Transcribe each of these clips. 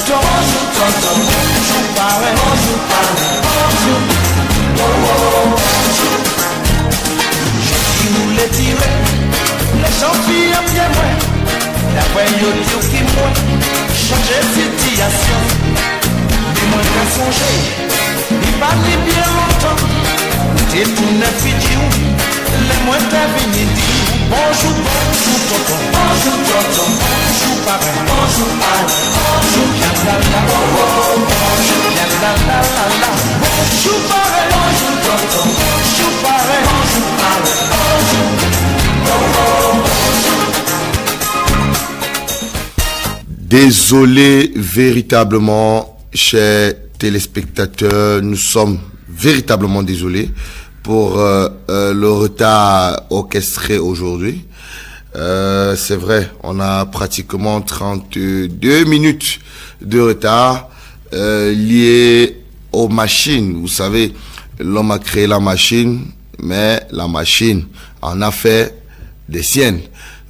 tonton, bonjour tonton, bonjour parrain, bonjour parrain, bonjour. Je nous les tirer, les champions à pied moins. D'après yo dire qui moi, changer situation. Mais moi qu'à songer, il va bien longtemps. T'es tout neuf vidéo, les moins t'as venu dire bonjour, bonjour tonton, bonjour tonton, bonjour parrain, bonjour parrain, bonjour la la la, bonjour la la la la, bonjour parrain, bonjour tonton, bonjour parrain, bonjour parrain, bonjour. Désolé véritablement, chers téléspectateurs, nous sommes véritablement désolés pour le retard orchestré aujourd'hui. C'est vrai, on a pratiquement 32 minutes de retard lié aux machines. Vous savez, l'homme a créé la machine, mais la machine en a fait des siennes.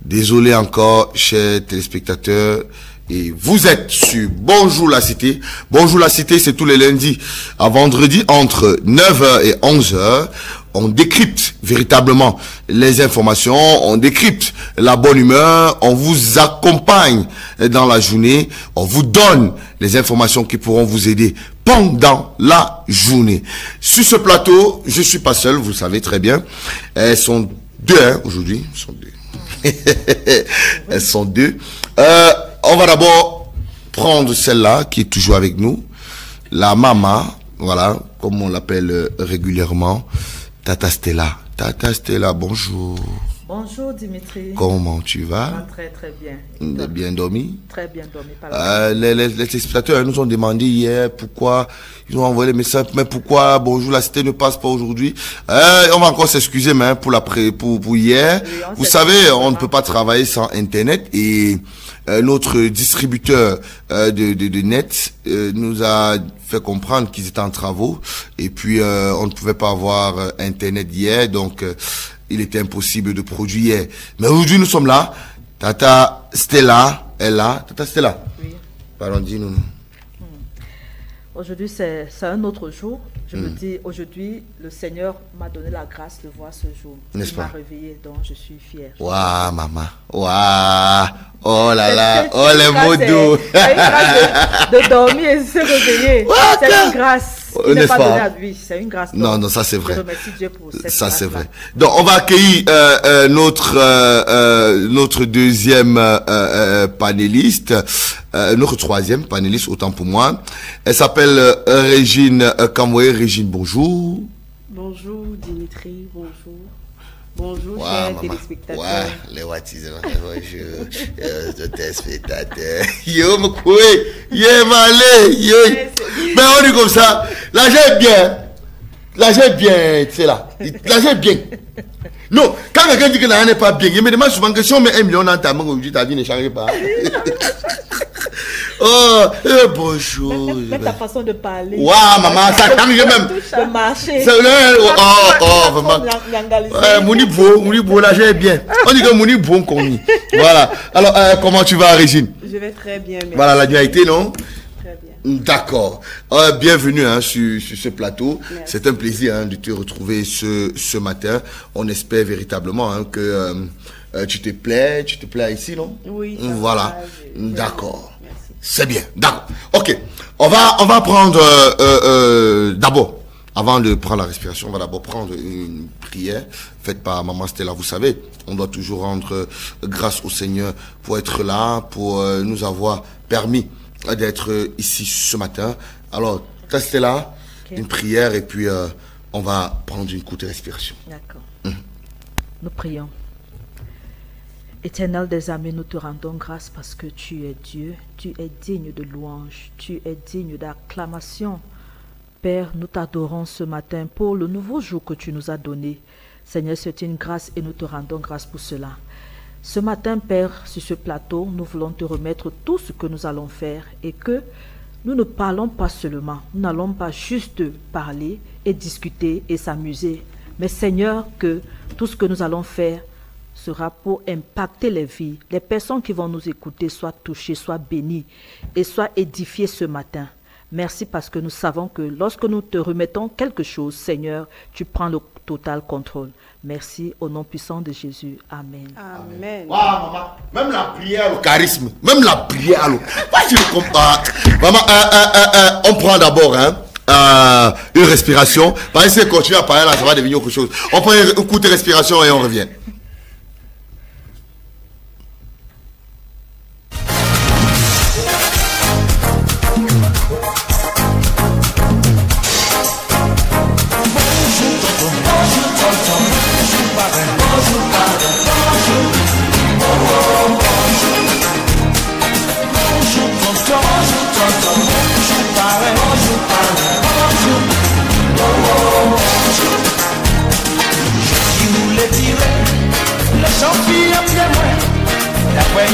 Désolé encore, chers téléspectateurs. Et vous êtes sur Bonjour la Cité. Bonjour la Cité, c'est tous les lundis à vendredi entre 9h et 11h. On décrypte véritablement les informations, on décrypte la bonne humeur, on vous accompagne dans la journée, on vous donne les informations qui pourront vous aider pendant la journée. Sur ce plateau, je suis pas seul, vous le savez très bien. Elles sont deux hein, aujourd'hui. Elles sont deux. Elles sont deux. On va d'abord prendre celle-là qui est toujours avec nous, la maman, voilà, comme on l'appelle régulièrement, Tata Stella. Tata Stella, bonjour. Bonjour Dimitri. Comment tu vas? Très très bien. Bien dormi? Très bien dormi. Les téléspectateurs nous ont demandé hier pourquoi, ils ont envoyé les messages, mais pourquoi Bonjour la Cité ne passe pas aujourd'hui. On va encore s'excuser mais pour hier. Oui, vous savez, on ne peut pas travailler sans Internet et notre distributeur de net nous a fait comprendre qu'ils étaient en travaux et puis on ne pouvait pas avoir Internet hier, donc il était impossible de produire. Mais aujourd'hui, nous sommes là. Tata Stella est là. Tata Stella. Oui. Pardon, dis-nous. Aujourd'hui, c'est un autre jour. Je me dis, aujourd'hui, le Seigneur m'a donné la grâce de voir ce jour. N'est-ce pas? Il m'a réveillé, donc je suis fière. Waouh, maman. Waouh. Oh là là. Oh, les mots doux. C'est une grâce de dormir et de se réveiller. C'est une grâce. Il n'est pas donné à lui. C'est une grâce. Non, non, ça c'est vrai. Je remercie Dieu pour cette ça c'est vrai. Donc, on va accueillir notre deuxième panéliste, notre troisième panéliste, autant pour moi. Elle s'appelle Régine Kamoué. Régine, bonjour. Bonjour Dimitri, bonjour. Bonjour, wow, chers téléspectateurs. Ouais, les wattisés, bonjour, téléspectateurs. Yo, me coué, yo, malé, yo. Mais on dit comme ça, l'argent est bien. L'argent est bien, c'est là. L'argent est bien. Non, quand quelqu'un dit que l'argent n'est pas bien, il me demande souvent que si on met 1 million dans ta main, aujourd'hui, ta vie ne change pas. Oh, bonjour. Même ta façon de parler. Waouh, maman, ça change même. De marcher. Vraiment. Mouni l'argent est bien. On dit que Mouni bon qu'on. Voilà. Alors, comment tu vas, Régine? Je vais très bien, merci. Voilà, la dualité, non? Très bien. D'accord. Bienvenue hein, sur ce plateau. C'est un plaisir hein, de te retrouver ce matin. On espère véritablement hein, que tu te plais ici, non? Oui. Voilà. D'accord. C'est bien. D'accord. Ok. On va prendre d'abord, avant de prendre la respiration, on va d'abord prendre une prière faite par Maman Stella. Vous savez, on doit toujours rendre grâce au Seigneur pour être là, pour nous avoir permis d'être ici ce matin. Alors, restez là, une prière et puis on va prendre une courte respiration. D'accord. Nous prions. Éternel des armées, nous te rendons grâce parce que tu es Dieu, tu es digne de louange, tu es digne d'acclamation. Père, nous t'adorons ce matin pour le nouveau jour que tu nous as donné. Seigneur, c'est une grâce et nous te rendons grâce pour cela. Ce matin, Père, sur ce plateau, nous voulons te remettre tout ce que nous allons faire et que nous ne parlons pas seulement, nous n'allons pas juste parler et discuter et s'amuser, mais Seigneur, que tout ce que nous allons faire sera pour impacter les vies. Les personnes qui vont nous écouter soient touchées, soient bénies et soient édifiées ce matin. Merci parce que nous savons que lorsque nous te remettons quelque chose, Seigneur, tu prends le total contrôle. Merci au nom puissant de Jésus. Amen. Amen. Wow, maman, même la prière, le charisme, même la prière, maman, on prend d'abord une respiration. Par exemple, si on continue à parler là, ça va devenir autre chose. On prend un coup de respiration et on revient.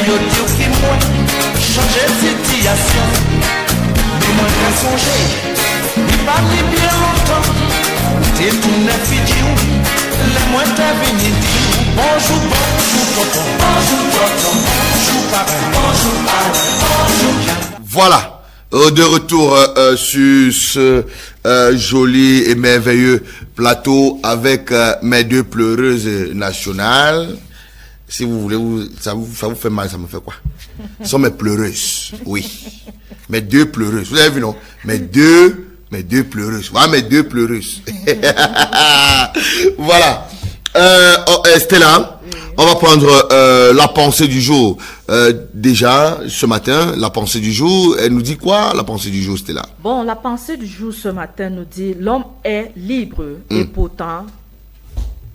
Yo diyo ki mwen chanje sityasyon Ni mwen ka sonje Ni pali bien lontan Te toune fiji ou Le mwen te vini di Bonjou, bonjou, tonton Bonjou, tonton Bonjou, papa Bonjou, papa Bonjou. Voilà, de retour sur ce joli et merveilleux plateau avec mes deux pleureuses nationales. Si vous voulez, ça vous fait mal, ça me fait quoi? Ce sont mes pleureuses, oui. Mes deux pleureuses. Vous avez vu, non? Mes deux pleureuses. Voilà, mes deux pleureuses. Voilà. Stella, on va prendre la pensée du jour. Déjà, ce matin, la pensée du jour, elle nous dit quoi, la pensée du jour, Stella? Bon, la pensée du jour ce matin nous dit, l'homme est libre et pourtant,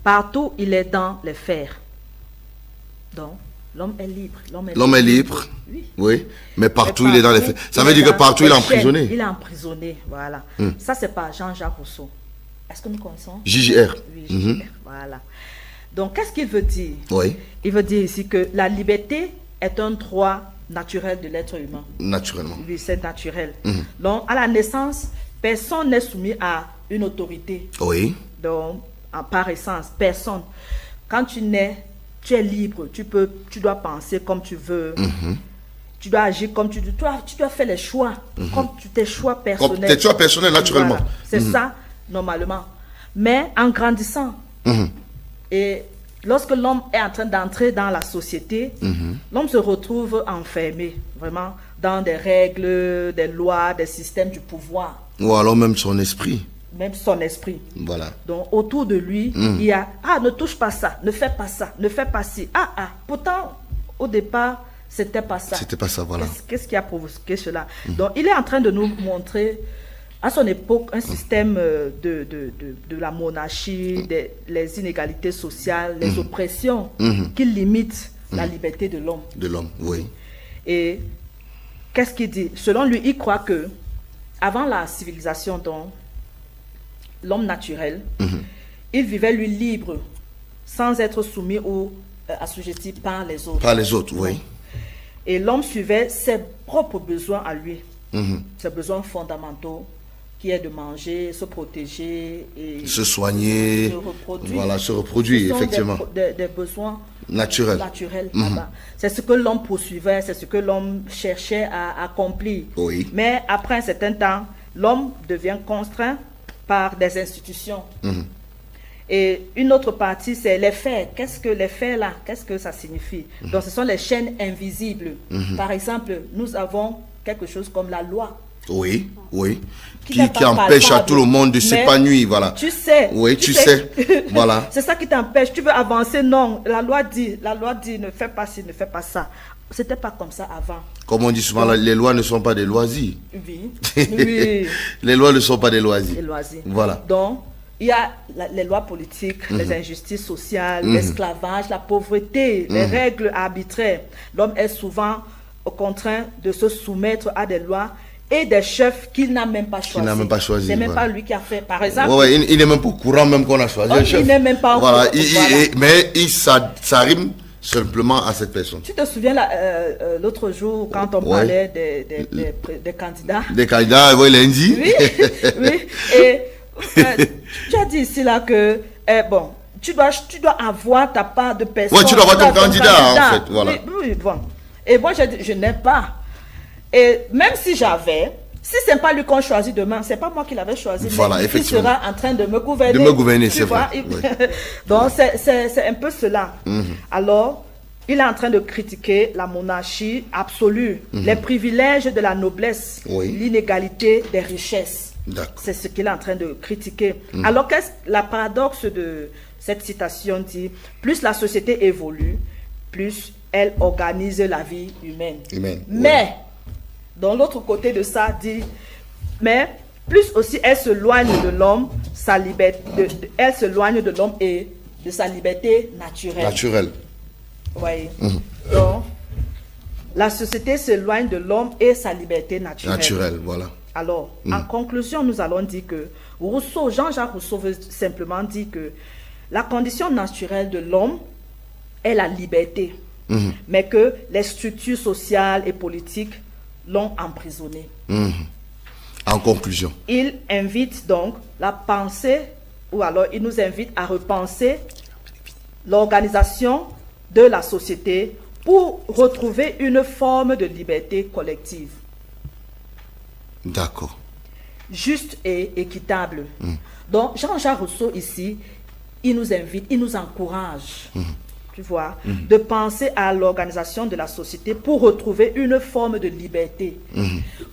partout il est dans les fers. Donc, l'homme est libre. L'homme est libre, oui. Oui, mais partout il est dans les faits. Ça veut dire que partout il est emprisonné. Il est emprisonné, voilà. Ça, c'est par Jean-Jacques Rousseau. Est-ce que nous connaissons? JJR. Oui, JJR, voilà. Donc, qu'est-ce qu'il veut dire? Oui. Il veut dire ici que la liberté est un droit naturel de l'être humain. Naturellement. Oui, c'est naturel. Donc, à la naissance, personne n'est soumis à une autorité. Oui. Donc, par essence, personne. Quand tu nais, tu es libre, tu dois penser comme tu veux, tu dois agir comme tu dois, tu dois faire les choix, comme tes choix personnels. Tes choix personnels, naturellement. Voilà. C'est ça, normalement. Mais en grandissant, et lorsque l'homme est en train d'entrer dans la société, l'homme se retrouve enfermé, vraiment, dans des règles, des lois, des systèmes du pouvoir. Ou alors même son esprit. Même son esprit. Voilà. Donc, autour de lui, il y a, ne touche pas ça, ne fais pas ça, ne fais pas ci. Pourtant, au départ, c'était pas ça. C'était pas ça, voilà. Qu'est-ce qui a provoqué cela? Donc, il est en train de nous montrer, à son époque, un système de la monarchie, les inégalités sociales, les oppressions qui limitent la liberté de l'homme. De l'homme, oui. Et qu'est-ce qu'il dit? Selon lui, il croit que, avant la civilisation, donc, l'homme naturel, il vivait lui libre, sans être soumis ou assujetti par les autres. Par les autres, oui. Et l'homme suivait ses propres besoins à lui, ses besoins fondamentaux, qui est de manger, se protéger, et se soigner, se reproduire. Voilà, se reproduire, effectivement. Des besoins naturels. C'est ce que l'homme poursuivait, c'est ce que l'homme cherchait à accomplir. Oui. Mais après un certain temps, l'homme devient contraint par des institutions. Et une autre partie, c'est les faits. Qu'est-ce que les faits là? Qu'est-ce que ça signifie? Donc, ce sont les chaînes invisibles. Par exemple, nous avons quelque chose comme la loi. Oui, oui. Qui empêche à tout le monde de s'épanouir, voilà. Tu sais. Oui, tu sais. Voilà. C'est ça qui t'empêche. Tu veux avancer, non. La loi dit, ne fais pas ci, ne fais pas ça. C'était pas comme ça avant. Comme on dit souvent, les lois ne sont pas des loisirs. Oui. Oui. Les lois ne sont pas des loisirs. Des loisirs. Voilà. Donc, il y a les lois politiques, les injustices sociales, l'esclavage, la pauvreté, les règles arbitraires. L'homme est souvent contraint de se soumettre à des lois et des chefs qu'il n'a même pas choisi. Il n'a même pas choisi. C'est même pas lui qui a fait. Par exemple. Il n'est même pas au courant même qu'on a choisi un chef. Il n'est même pas au courant. Voilà. Mais ça rime simplement à cette personne. Tu te souviens l'autre jour quand on parlait des candidats? Des candidats, oui, lundi. Oui, oui. Et tu as dit ici là que, bon, tu dois avoir ta part de personne. Ouais, tu dois avoir ton candidat, en fait, voilà. Oui, bon. Et moi, je n'ai pas. Et même si j'avais, si c'est pas lui qu'on choisit demain, c'est pas moi qui l'avais choisi. Voilà, mais effectivement. Il sera en train de me gouverner. De me gouverner, c'est vrai. Oui. Donc, c'est un peu cela. Alors, il est en train de critiquer la monarchie absolue, les privilèges de la noblesse, l'inégalité des richesses. C'est ce qu'il est en train de critiquer. Alors, la paradoxe de cette citation dit, plus la société évolue, plus elle organise la vie humaine. Mais, dans l'autre côté de ça, dit, mais plus aussi elle s'éloigne de l'homme, elle s'éloigne de l'homme et de sa liberté naturelle. Oui. Donc, la société s'éloigne de l'homme et sa liberté naturelle. Voilà. Alors, en conclusion, nous allons dire que Jean-Jacques Rousseau veut simplement dire que la condition naturelle de l'homme est la liberté, mais que les structures sociales et politiques l'ont emprisonné. En conclusion, il invite donc la pensée, ou alors il nous invite à repenser l'organisation de la société pour retrouver une forme de liberté collective. D'accord. Juste et équitable. Donc Jean-Jacques Rousseau ici, il nous invite, il nous encourage, tu vois, de penser à l'organisation de la société pour retrouver une forme de liberté.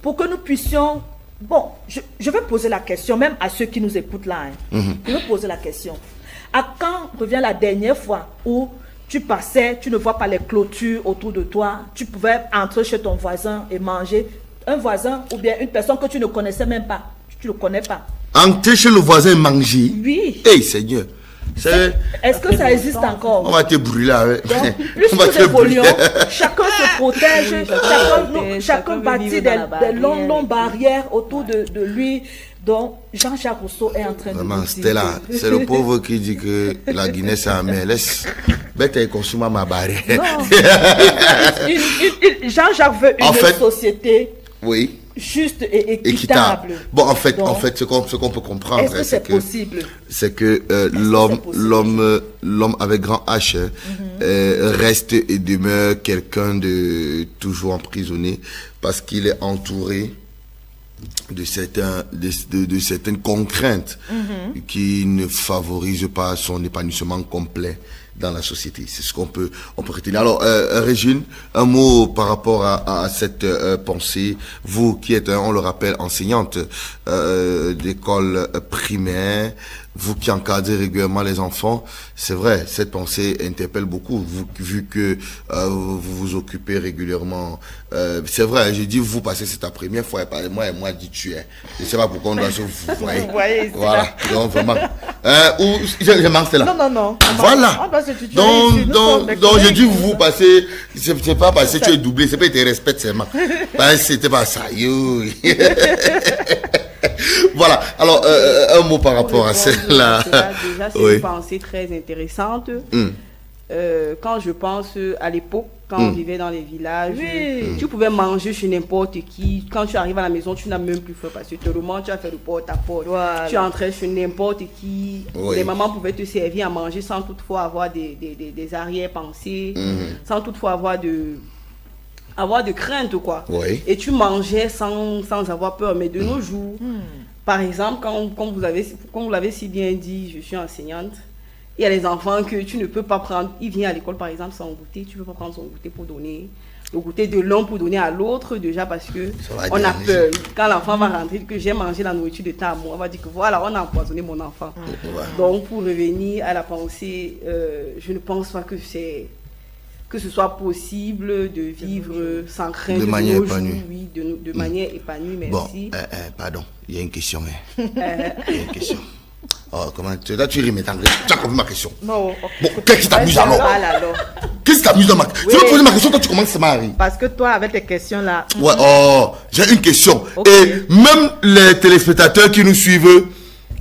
Pour que nous puissions... Bon, je vais poser la question, même à ceux qui nous écoutent là. Je vais poser la question. À quand revient la dernière fois où tu passais, tu ne vois pas les clôtures autour de toi, tu pouvais entrer chez ton voisin et manger, un voisin ou bien une personne que tu ne connaissais même pas, tu ne connais pas. Entrer chez le voisin et manger? Oui. Hey Seigneur. Est-ce que ça existe encore? On va te brûler avec. Donc, plus nous évoluons, chacun se protège, chacun bâtit des longues barrières autour de lui. Donc, Jean-Jacques Rousseau est en train de nous dire... Stella, c'est le pauvre qui dit que la Guinée, c'est un MLS. Bête et consomme ma barrière. Jean-Jacques veut une société juste et équitable. Bon, en fait, ce qu'on peut comprendre, c'est que possible. C'est que l'homme avec grand H reste et demeure quelqu'un de toujours emprisonné parce qu'il est entouré de certaines contraintes qui ne favorisent pas son épanouissement complet dans la société. C'est ce qu'on peut retenir. Alors, Régine, un mot par rapport à cette pensée. Vous qui êtes, on le rappelle, enseignante d'école primaire, vous qui encadrez régulièrement les enfants, c'est vrai, cette pensée interpelle beaucoup, vu que vous vous occupez régulièrement. C'est vrai, j'ai dit vous parce que c'est ta première fois, et moi je dis tu es. Je ne sais pas pourquoi on doit se vous voyez. Voilà, donc vraiment. Ou je manque cela. Non. Voilà. Donc je dis vous parce que c'est pas parce que tu es doublé, c'est pas que tu respectes seulement. Parce que c'était pas ça. Voilà, alors un mot par rapport à celle-là. Déjà, c'est une pensée très intéressante. Quand je pense à l'époque, quand on vivait dans les villages, tu pouvais manger chez n'importe qui. Quand tu arrives à la maison, tu n'as même plus faim parce que tu as fait le porte-à-porte. Voilà. Tu entrais chez n'importe qui. Les mamans pouvaient te servir à manger sans toutefois avoir des arrière-pensées, sans toutefois avoir de crainte, quoi. Et tu mangeais sans avoir peur. Mais de nos jours, par exemple, comme vous l'avez si bien dit, je suis enseignante. Il y a des enfants que tu ne peux pas prendre. Il vient à l'école, par exemple, sans goûter. Tu ne peux pas prendre son goûter pour donner. Le goûter de l'un pour donner à l'autre, déjà parce que on a peur. Quand l'enfant va rentrer, que j'ai mangé la nourriture de ta amour, on va dire que voilà, on a empoisonné mon enfant. Donc, pour revenir à la pensée, je ne pense pas que ce soit possible de vivre sans crainte de manière épanouie. Oui, de manière épanouie, merci. Bon, pardon, il y a une question. Il y a une question. Oh, comment tu ris, mais tu as compris ma question. Non. Bon, qu'est-ce qui t'amuse alors? Qu'est-ce qui t'amuse dans ma question? Tu veux poser ma question, toi tu commences à rire. Parce que toi, avec tes questions là. Ouais, j'ai une question. Et même les téléspectateurs qui nous suivent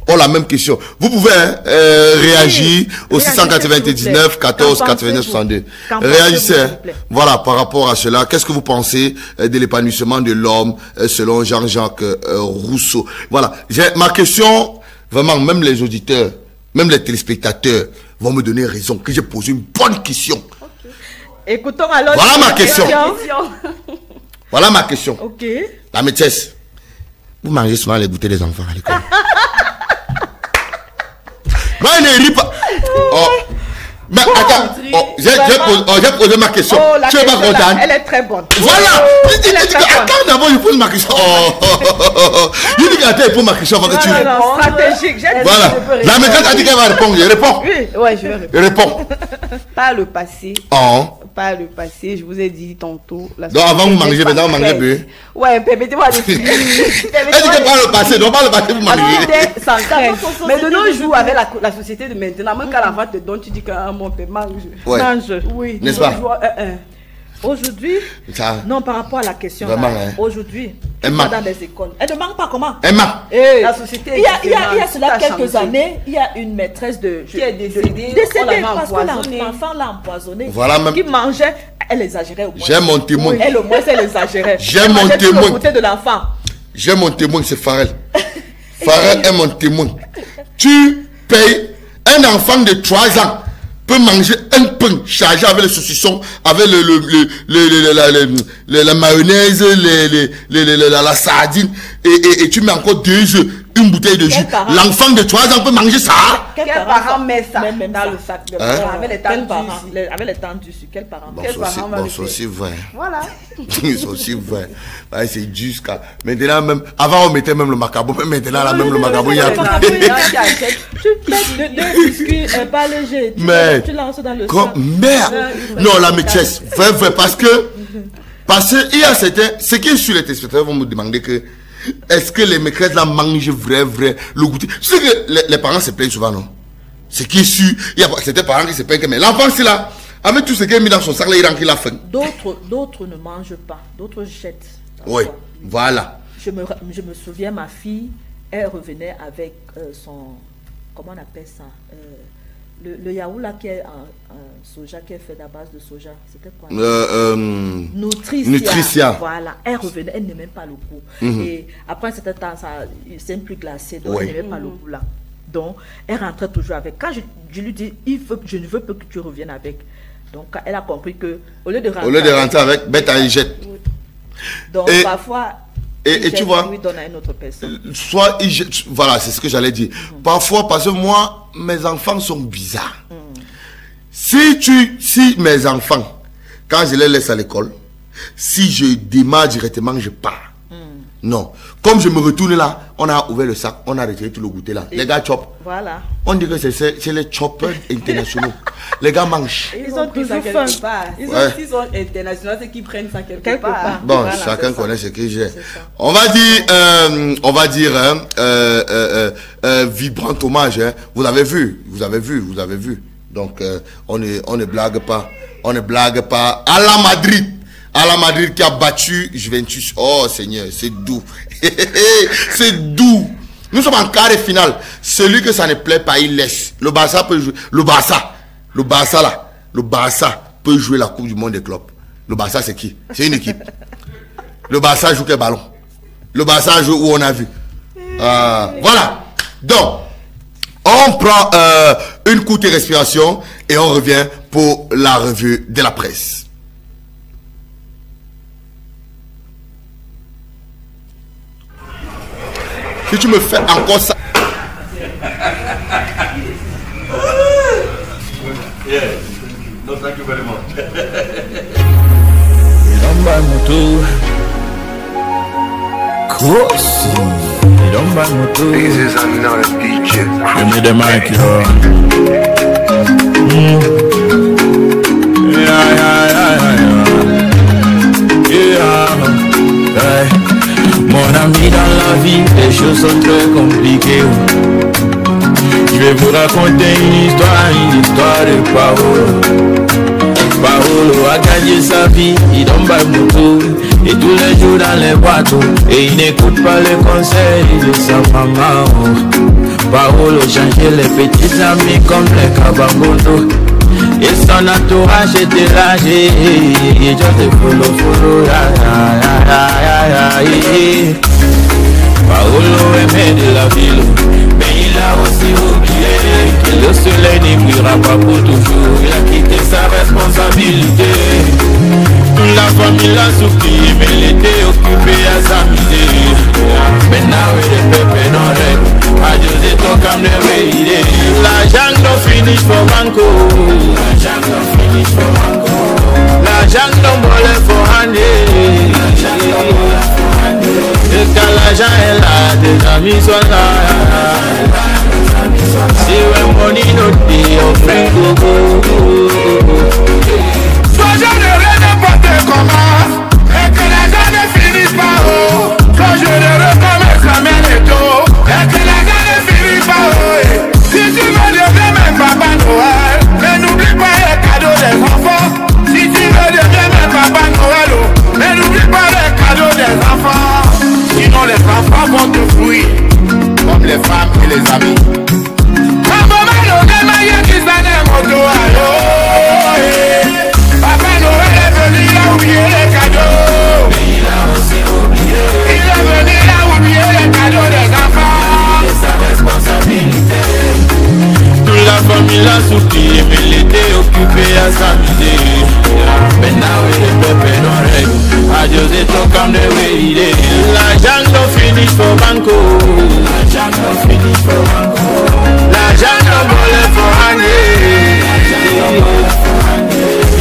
ont la même question. Vous pouvez réagir au 699 14 89 62. Réagissez. Voilà, par rapport à cela, qu'est-ce que vous pensez de l'épanouissement de l'homme selon Jean-Jacques Rousseau? Voilà, ma question, vraiment, même les auditeurs, même les téléspectateurs vont me donner raison, que j'ai posé une bonne question. Écoutons alors. Voilà ma question. Voilà ma question. Ok. La maîtresse, vous mangez souvent les goûters des enfants à l'école. Moi, je ne ris pas. Oh. Mais attends, j'ai posé ma question. Tu es pas contente? Elle est très bonne. Voilà. Attends d'abord, je pose ma question. Il dit qu'attends, il pose ma question avant que tu... Stratégique. Voilà. La maîtresse a dit qu'elle va répondre. Je réponds. Oui, ouais, je vais répondre. Je réponds. Pas le passé. Oh. Pas le passé, je vous ai dit tantôt. Donc avant vous mangez, maintenant vous mangez peu. Ouais, permettez-moi de finir. Elle dit que pas le passé, donc pas le passé, vous mangez. Sans crainte. Mais de nos jours, avec la société de maintenant, même quand l'enfant te donne, tu dis que mon père mange. Ouais. Mange. Oui. N'est-ce pas? Aujourd'hui, ça, non, par rapport à la question, vraiment, là, hein. Aujourd'hui, Elle tu manque. vas dans des écoles. Elle ne manque pas comment? Elle manque. La société Il y a cela différente, quelques ça a changé. années, il y a une maîtresse qui est décédée, on l'avait parce empoisonnée. que l'enfant l'a empoisonné. Voilà, même. Qui mangeait, elle exagérait au moins. J'ai mon témoin. Oui, elle au moins, elle exagérait. J'ai Elle mon mangeait tout témoin. le goûter de l'enfant. J'ai mon témoin, c'est Farel. Farel est mon témoin. Tu payes un enfant de 3 ans peut manger un pain chargé avec les saucissons, avec la mayonnaise, la sardine, et tu mets encore 2 œufs, une bouteille de jus. L'enfant de 3 ans peut manger ça. Quel parent met ça même dans ça. le sac de Hein? avec les Quel temps parent, dessus. avec les temps dessus, quel parent? Bon, Quel c'est parent va le faire? aussi vrai. Voilà. C'est aussi vrai. Ouais, c'est jusqu'à. Maintenant, même. Avant, on mettait même le macabo. Mais maintenant, là, même le macabo, il y a tout. Tu fais deux biscuits pas légers. Mais. Tu lances dans le Comme sac. merde. Non, la maîtresse. Vrai, parce que il y a certains. Ce qui est sur les téléspectateurs vont me demander que. Est-ce que les maîtresses là mangent vrai le goûter? Tu sais que les parents se plaignent souvent, non? Ce qui est sûr, il y a certains parents qui se plaignent que mais l'enfant c'est là, avec tout ce qu'il a mis dans son sac là, il rentre, il a faim. D'autres ne mangent pas, d'autres jettent. Oui, voilà. Je me souviens, ma fille, elle revenait avec son, comment on appelle ça, le yaourt là qui est en soja, qui est fait à base de soja, c'était quoi? Nutricia. Voilà, elle revenait, elle n'aimait pas le goût. Et après un certain temps, c'est plus glacé, donc elle n'aimait pas le goût là. Donc, elle rentrait toujours avec. Quand je lui dis, je ne veux pas que tu reviennes avec. Donc, elle a compris que, au lieu de rentrer avec, bête à y jette. Oui. Donc, parfois, et tu vois, lui donne à une autre personne. Soit il jette, voilà, c'est ce que j'allais dire. Parfois, parce que moi, mes enfants sont bizarres. Si mes enfants, quand je les laisse à l'école, si je démarre directement, je pars. Non. Comme je me retourne là, on a ouvert le sac, on a retiré tout le goûter là. Les gars chopent. Voilà. On dit que c'est les choppers internationaux. Les gars mangent. Ils ont toujours faim. Ils sont internationaux, c'est qu'ils prennent ça quelque part. Bon, voilà, chacun connaît ce qu'il j'ai. On va dire, vibrant hommage. Hein. Vous avez vu. Donc, on ne blague pas. On ne blague pas. À la Madrid. À la Madrid qui a battu Juventus. Oh Seigneur, c'est doux. C'est doux. Nous sommes en quart de finale. Celui que ça ne plaît pas, il laisse. Le Barça peut jouer. Le Barça peut jouer la Coupe du Monde des clubs. Le Barça, c'est qui? C'est une équipe. Le Barça joue quel ballon? Le Barça joue où on a vu. Voilà. Donc, on prend une courte respiration et on revient pour la revue de la presse. Si tu me fais encore ça. Yeah. No, thank you very much. This is another DJ. Give me the mic, yo. Mon ami, dans la vie, les choses sont très compliquées. Je vais vous raconter une histoire de Paolo. Paolo a gagné sa vie, il donne pas moto. Et tous les jours dans les boîtes, et il n'écoute pas les conseils de sa maman. Paolo changeait les petits amis comme les cabangondo. Et son entourage était lâché. Et je te follow, Paolo aimait de la ville, mais il a aussi oublié que le soleil ne brillera pas pour toujours, il a quitté sa responsabilité. Toute la famille l'a souffri, mais il était occupé à s'amuser. Maintenant il est pépé dans règle, adieu de ton cam de veillé. L'argent don't finish for banco, l'argent don't finish for banco. L'argent don't bole for honey, et quand l'argent est là, des amis sont là. See when money no dey, your friend go go. Sois généreux n'importe comment, et que l'argent ne finisse pas haut. Sois généreux comme un Samuel Eto'o, et que l'argent ne finisse pas haut. Si tu veux devenir même Papa Noël, mais n'oublie pas les cadeaux des enfants. Si tu veux devenir même Papa Noël, mais n'oublie pas les cadeaux des enfants. Sinon les enfants vont te fouiller, comme les femmes et les amis. Papa Noël est venu, il a oublié les cadeaux. Mais il a aussi oublié. Il est venu, il a oublié les cadeaux des enfants. C'est sa responsabilité. Toute la famille l'a souffri, mais il était occupé à s'amuser. Maintenant il est pépé dans règle, adieu de ton cam de veillé. L'argent don't finish for banco, l'argent don't finish for banco. L'argent don't bole for honey,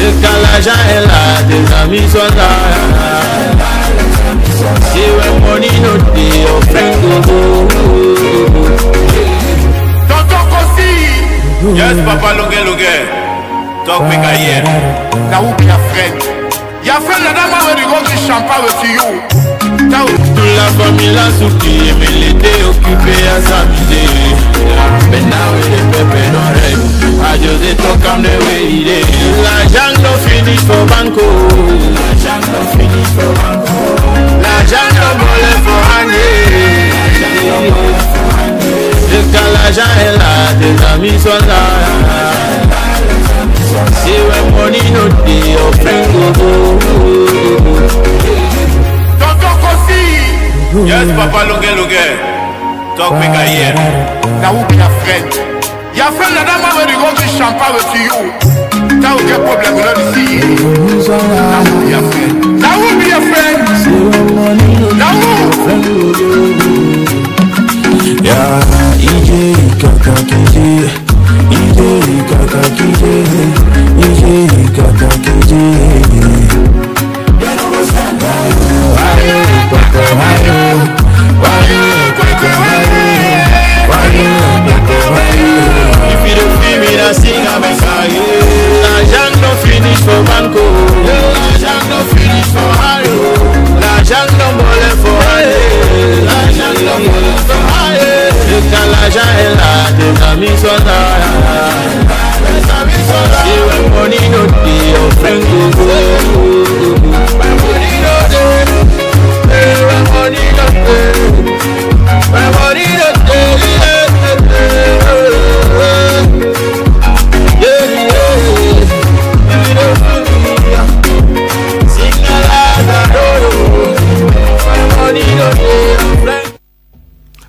et quand l'argent est là, des amis sont là. See when money no dey, your friend go go. Tonton Kossi. Yes, Papa Longue. Talk me here. Now who be your friend? Your friend that man when you go to champagne with you. Now Toute la famille l'a souffri, mais il était occupé à s'amuser. Maintenant il est pépé dans règle, adieu de ton cam de veillé. L'argent don't finish for banco, l'argent don't finish for banco. L'argent don't bole for honey, et quand l'argent est là, des amis sont là. See when money no dey, your friend go go. Tonton Kossi. Yes, Papa Longue. Talk me here. Now who be your friend? Your friend that man when you go to champagne with you. Now get problem with the see. Now who be your friend? Now who be your friend? Now who? Yeah, EJ Kaka KJ, EJ Kaka KJ, EJ Kaka KJ. If you don't feel me, I sing, I'm a fire. L'argent don't finish for banco, l'argent don't finish for Hario, l'argent don't bole for Hario, l'argent don't bole for Hario. Et quand l'argent est là, tes amis sont là. See when money no dey, your friend go go. My money no dey, my money no dey, my money no dey.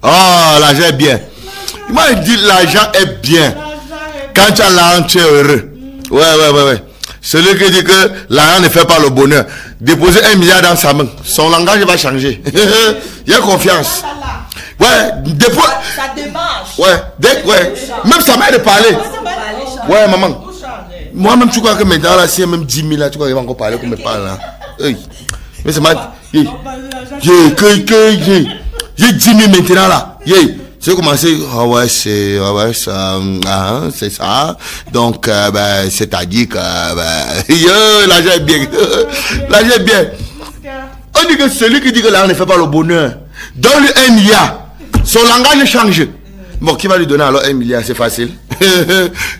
Oh, l'argent est bien. Moi, il dit l'argent est bien. Quand tu as l'argent, tu es heureux. Ouais. Celui qui dit que l'argent ne fait pas le bonheur, déposer 1 milliard dans sa main, son langage va changer. Il y a confiance. Ouais, dépose. Ça démarche. Ouais, même sa mère de parler. Ouais, maman. Moi-même, tu crois que maintenant, là, si il y a même 10 000 là, tu crois qu'il va encore parler comme il parle là. Mais c'est mal. J'ai 10 000 maintenant là. J'ai commencé, c'est ça. Donc, c'est-à-dire que, l'argent est bien. L'argent est bien. On dit que celui qui dit que l'argent ne fait pas le bonheur, donne-lui 1 milliard. Son langage change. Bon, qui va lui donner alors 1 milliard? C'est facile.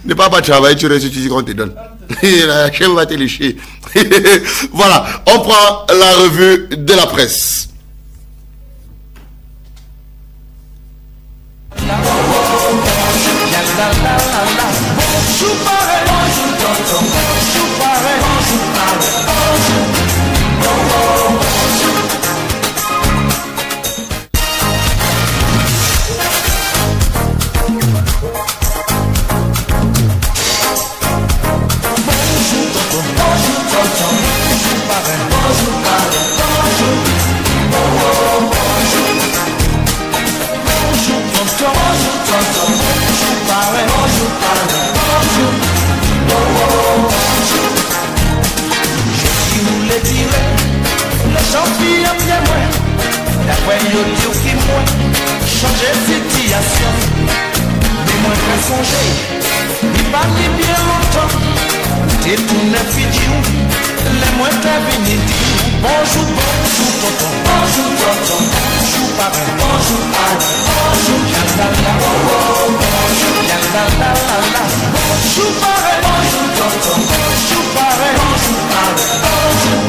Ne pas travailler, tu restes, tu dis qu'on te donne. La chef va te lécher. Voilà, on prend la revue de la presse. moi, changer situation. Mais moi, je songer, il pas bien longtemps. T'es tout neuf idiot, les moi t'as venu dire bonjour, bonjour, tonton, bonjour, tonton, bonjour, papa, bonjour, papa, bonjour, yandala, bonjour, yandala, bonjour, papa, bonjour, tonton, bonjour, papa, bonjour, papa, bonjour,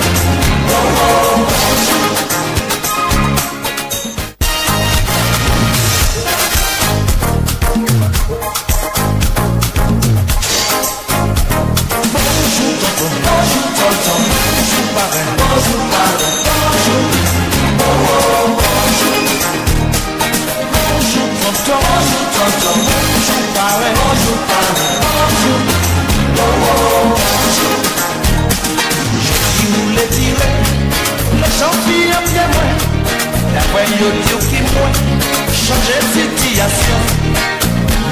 yo dire qui moi changer situation.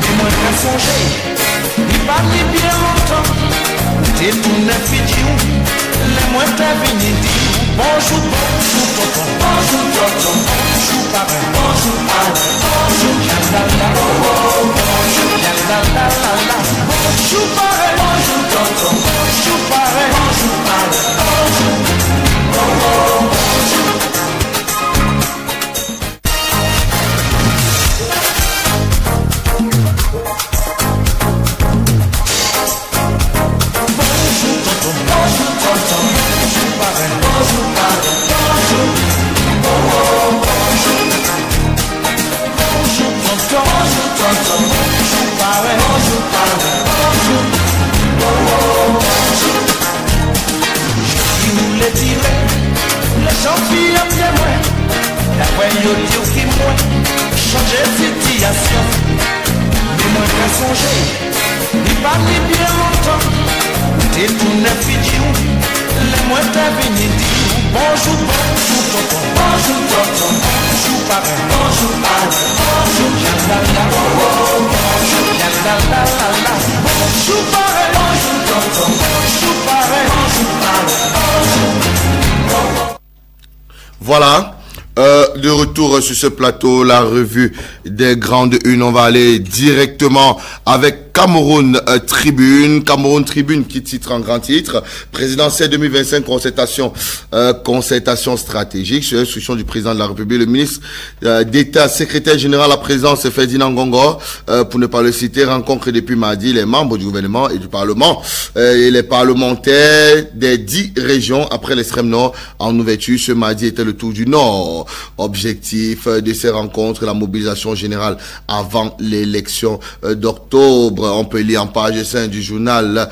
Mais moi qu'à songer, il pas bien longtemps. T'es tout neuf idiot, les moi t'as venu dire bonjour, bonjour, tonton, bonjour, tonton, bonjour, papa, bonjour, papa, bonjour, yandala, bonjour, yandala, bonjour, papa, bonjour, tonton, bonjour, papa, bonjour, papa, bonjour, bonjour. Yo dire qui moi changer situation. Mais moi qu'à songer, il pas bien longtemps. T'es tout neuf idiot, les moi t'as venu dire bonjour, bonjour, tonton, bonjour, tonton, bonjour, papa, bonjour, papa, bonjour, yandala, bonjour, yandala, bonjour, papa, bonjour, tonton, bonjour, papa, bonjour, papa, bonjour. Voilà. De retour sur ce plateau, la revue des grandes unes. On va aller directement avec Cameroun Tribune. Cameroun Tribune qui titre en grand titre. Présidentielle 2025, concertation stratégique sur l'instruction du président de la République. Le ministre d'État, secrétaire général à la présidence, Ferdinand Ngongor, pour ne pas le citer, rencontre depuis mardi les membres du gouvernement et du Parlement et les parlementaires des 10 régions après l'extrême nord en ouverture. Ce mardi était le tour du Nord. Objectif de ces rencontres, la mobilisation générale avant l'élection d'octobre. On peut lire en page 5 du journal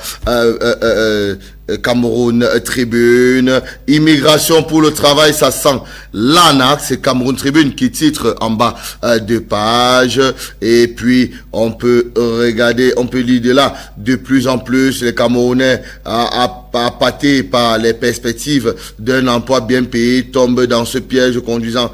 Cameroun Tribune. Immigration pour le travail, ça sent l'ANAC. C'est Cameroun Tribune qui titre en bas de page. Et puis on peut regarder, on peut lire de là de plus en plus les Camerounais appâtés par les perspectives d'un emploi bien payé tombent dans ce piège conduisant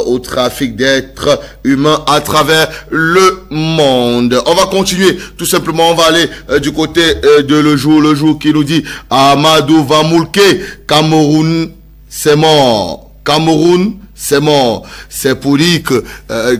au trafic d'êtres humains à travers le monde. On va continuer tout simplement. On va aller du côté de le jour qui nous dit Amadou Vamoulke, Cameroun, c'est mort. Cameroun, c'est mort. C'est pour dire que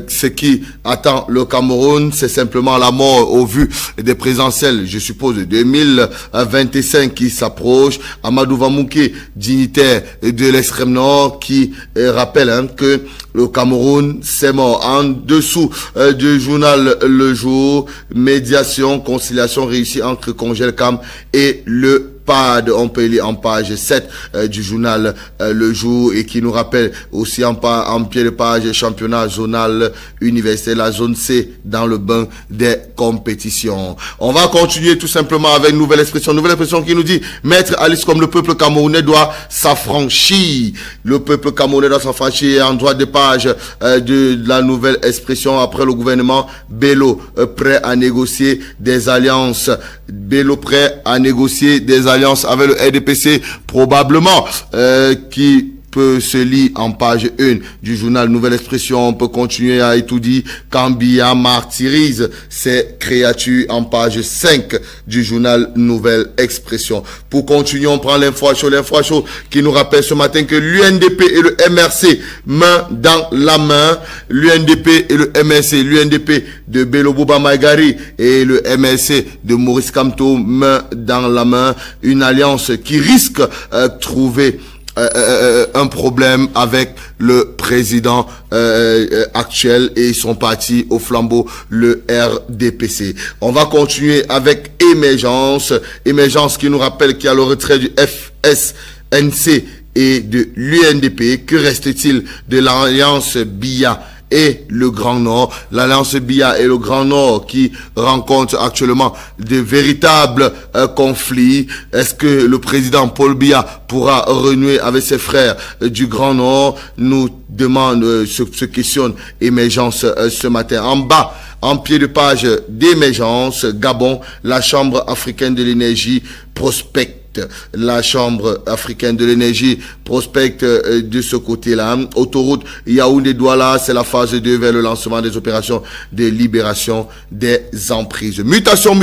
ce qui attend le Cameroun, c'est simplement la mort au vu des présidentielles, je suppose, de 2025 qui s'approche. Amadou Vamoulke, dignitaire de l'extrême nord, qui rappelle que le Cameroun, c'est mort. En dessous du journal Le Jour, médiation, conciliation réussie entre Congelcam et le PAD, on peut lire en page 7 du journal Le Jour, et qui nous rappelle aussi en pied de page championnat zonal universitaire, la zone C dans le bain des compétitions. On va continuer tout simplement avec une nouvelle expression qui nous dit Maître Alice, comme le peuple camerounais doit s'affranchir. Le peuple camerounais doit s'affranchir. En droit de page de la nouvelle expression, après le gouvernement Bello prêt à négocier des alliances. Bello prêt à négocier des alliances avec le RDPC, probablement qui se lit en page 1 du journal Nouvelle Expression. On peut continuer à étudier quand Biya martyrise ses créatures en page 5 du journal Nouvelle Expression. Pour continuer, on prend l'info chaud qui nous rappelle ce matin que l'UNDP et le MRC, main dans la main, l'UNDP et le MRC, l'UNDP de Bello Bouba Maïgari et le MRC de Maurice Kamto, main dans la main, une alliance qui risque de trouver un problème avec le président actuel et son parti au flambeau, le RDPC. On va continuer avec Émergence. Émergence qui nous rappelle qu'il y a le retrait du FSNC et de l'UNDP. Que reste-t-il de l'alliance Biya et le Grand Nord? L'alliance Biya et le Grand Nord qui rencontrent actuellement de véritables conflits. Est-ce que le président Paul Biya pourra renouer avec ses frères du Grand Nord? Nous demande, se questionne Émergence ce matin. En bas, en pied de page d'Émergence, Gabon, la Chambre africaine de l'énergie prospecte. La Chambre africaine de l'énergie prospecte de ce côté-là. Autoroute Yaoundé-Douala, c'est la phase 2 vers le lancement des opérations de libération des emprises. Mutation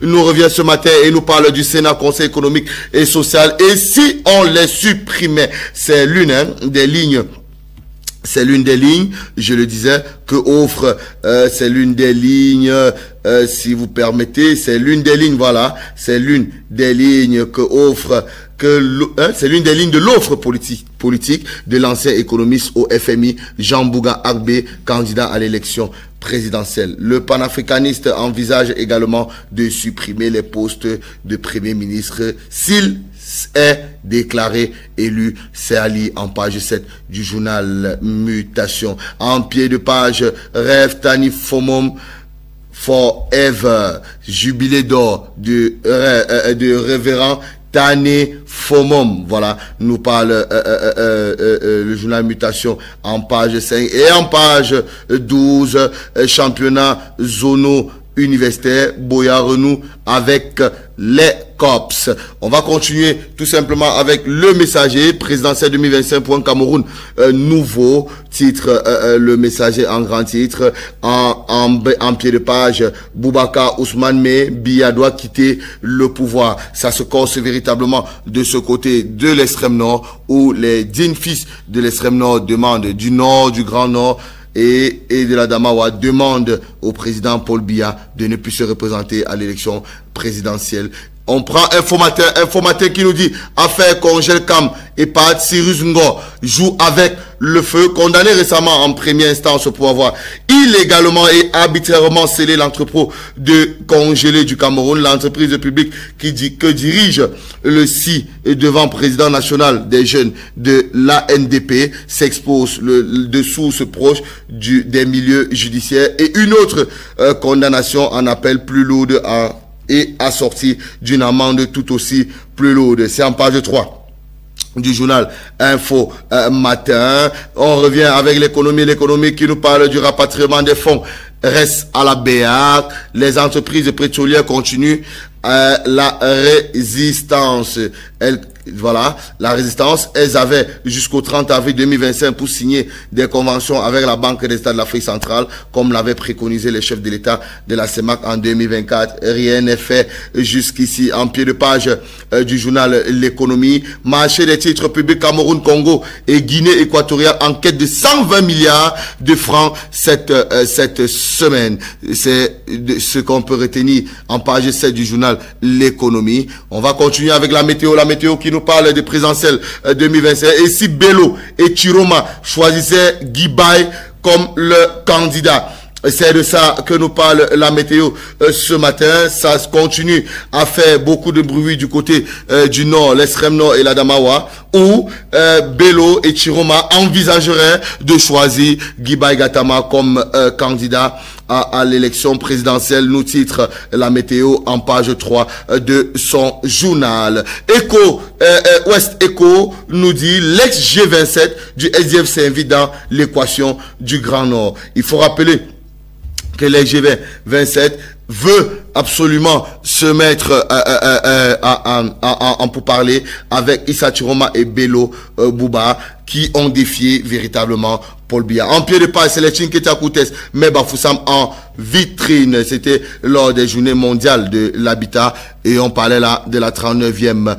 nous revient ce matin et nous parle du Sénat, Conseil économique et social. Et si on les supprimait, c'est l'une des lignes. C'est l'une des lignes, je le disais, que offre, c'est l'une des lignes, si vous permettez, c'est l'une des lignes, voilà, c'est l'une des lignes que offre, c'est l'une des lignes de l'offre politique de l'ancien économiste au FMI, Jean Bouga Agbé, candidat à l'élection présidentielle. Le panafricaniste envisage également de supprimer les postes de Premier ministre s'il est déclaré élu. C'est Ali en page 7 du journal Mutation. En pied de page, Rêve Tani Fomom Forever, jubilé d'or de révérend Tani Fomom. Voilà, nous parle le journal Mutation en page 5 et en page 12, championnat zono universitaire, Boya renoue avec les COPS. On va continuer tout simplement avec le messager présidentiel 2025 pour un Cameroun nouveau. Titre, le messager en grand titre. En pied de page, Boubacar Ousmane Mais Biya doit quitter le pouvoir. Ça se corse véritablement de ce côté de l'extrême nord où les dignes fils de l'extrême nord demandent du nord, du Grand Nord et de la Damawa demande au président Paul Biya de ne plus se représenter à l'élection présidentielle. On prend informateur qui nous dit affaire Congel Cam et Pat Cyrus Ngo joue avec le feu, condamné récemment en première instance pour avoir illégalement et arbitrairement scellé l'entrepôt de congelé du Cameroun. L'entreprise publique que dirige le CI devant président national des jeunes de l'ANDP s'expose de sources proches des milieux judiciaires et une autre condamnation en appel plus lourde et assortie d'une amende tout aussi plus lourde. C'est en page 3 du journal Info Matin. On revient avec l'économie qui nous parle du rapatriement des fonds. Reste à la BA. Les entreprises pétrolières continuent la résistance. Voilà, la résistance, elles avaient jusqu'au 30 avril 2025 pour signer des conventions avec la Banque d'État de l'Afrique centrale, comme l'avaient préconisé les chefs de l'État de la CEMAC en 2024. Rien n'est fait jusqu'ici. En pied de page du journal L'économie, marché des titres publics Cameroun, Congo et Guinée équatoriale en quête de 120 milliards de francs cette semaine. C'est ce qu'on peut retenir en page 7 du journal L'économie. On va continuer avec la météo qui nous parle de présidentielle 2025. Et si Bello et Chiroma choisissaient Guibaï comme le candidat, c'est de ça que nous parle la météo ce matin. Ça continue à faire beaucoup de bruit du côté du nord, l'extrême nord et la Damawa, où Bello et Chiroma envisageraient de choisir Guibaï Gatama comme candidat à l'élection présidentielle. Nous titre la météo en page 3 de son journal. Ouest Echo nous dit l'ex-G27 du SDF s'invite dans l'équation du Grand Nord. Il faut rappeler que les G27 veut absolument se mettre en pourparler avec Issa Chiroma et Bello Bouba, qui ont défié véritablement Paul Biya. En pied de passe, c'est les Chinketia Koutes, mais Bafoussam en vitrine. C'était lors des journées mondiales de l'habitat et on parlait là de la 39e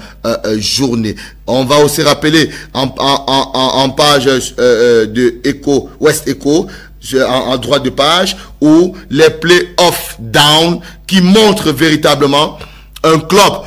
journée. On va aussi rappeler en page de Echo, West Echo, en droite de page, où les playoffs down qui montrent véritablement un club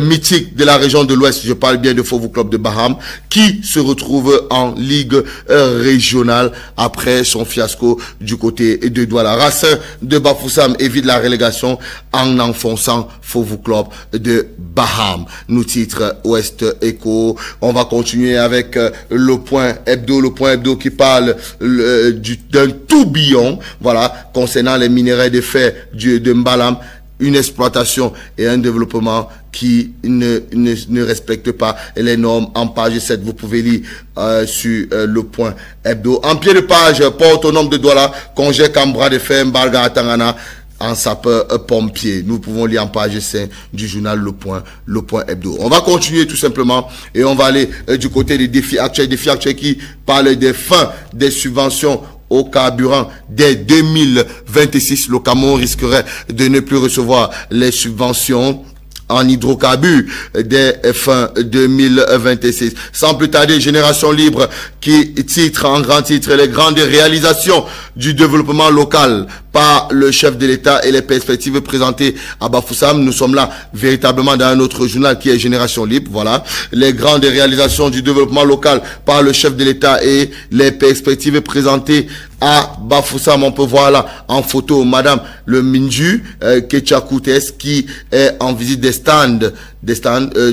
mythique de la région de l'Ouest, je parle bien de Fovu Club de Baham, qui se retrouve en Ligue régionale après son fiasco du côté de Douala. Racing de Bafoussam évite la relégation en enfonçant Fovu Club de Baham. Nous titre Ouest Echo. On va continuer avec le point hebdo qui parle d'un tourbillon, voilà, concernant les minerais de fer de Mbalam, une exploitation et un développement qui ne respecte pas les normes. En page 7, vous pouvez lire sur le point hebdo. En pied de page, port autonome de Douala, congé Cambra de fer, Mbarga Tangana, en sapeur-pompier. Nous pouvons lire en page 5 du journal Le Point hebdo. On va continuer tout simplement et on va aller du côté des défis actuels qui parlent des fins des subventions au carburant dès 2026. Le Cameroun risquerait de ne plus recevoir les subventions en hydrocarbures dès fin 2026. Sans plus tarder, Génération Libre qui titre en grand titre les grandes réalisations du développement local par le chef de l'État et les perspectives présentées à Bafoussam. Nous sommes là véritablement dans un autre journal qui est Génération Libre. Voilà. Les grandes réalisations du développement local par le chef de l'État et les perspectives présentées à Bafoussam. On peut voir là en photo Madame le Minju Ketia Koutes qui est en visite des stands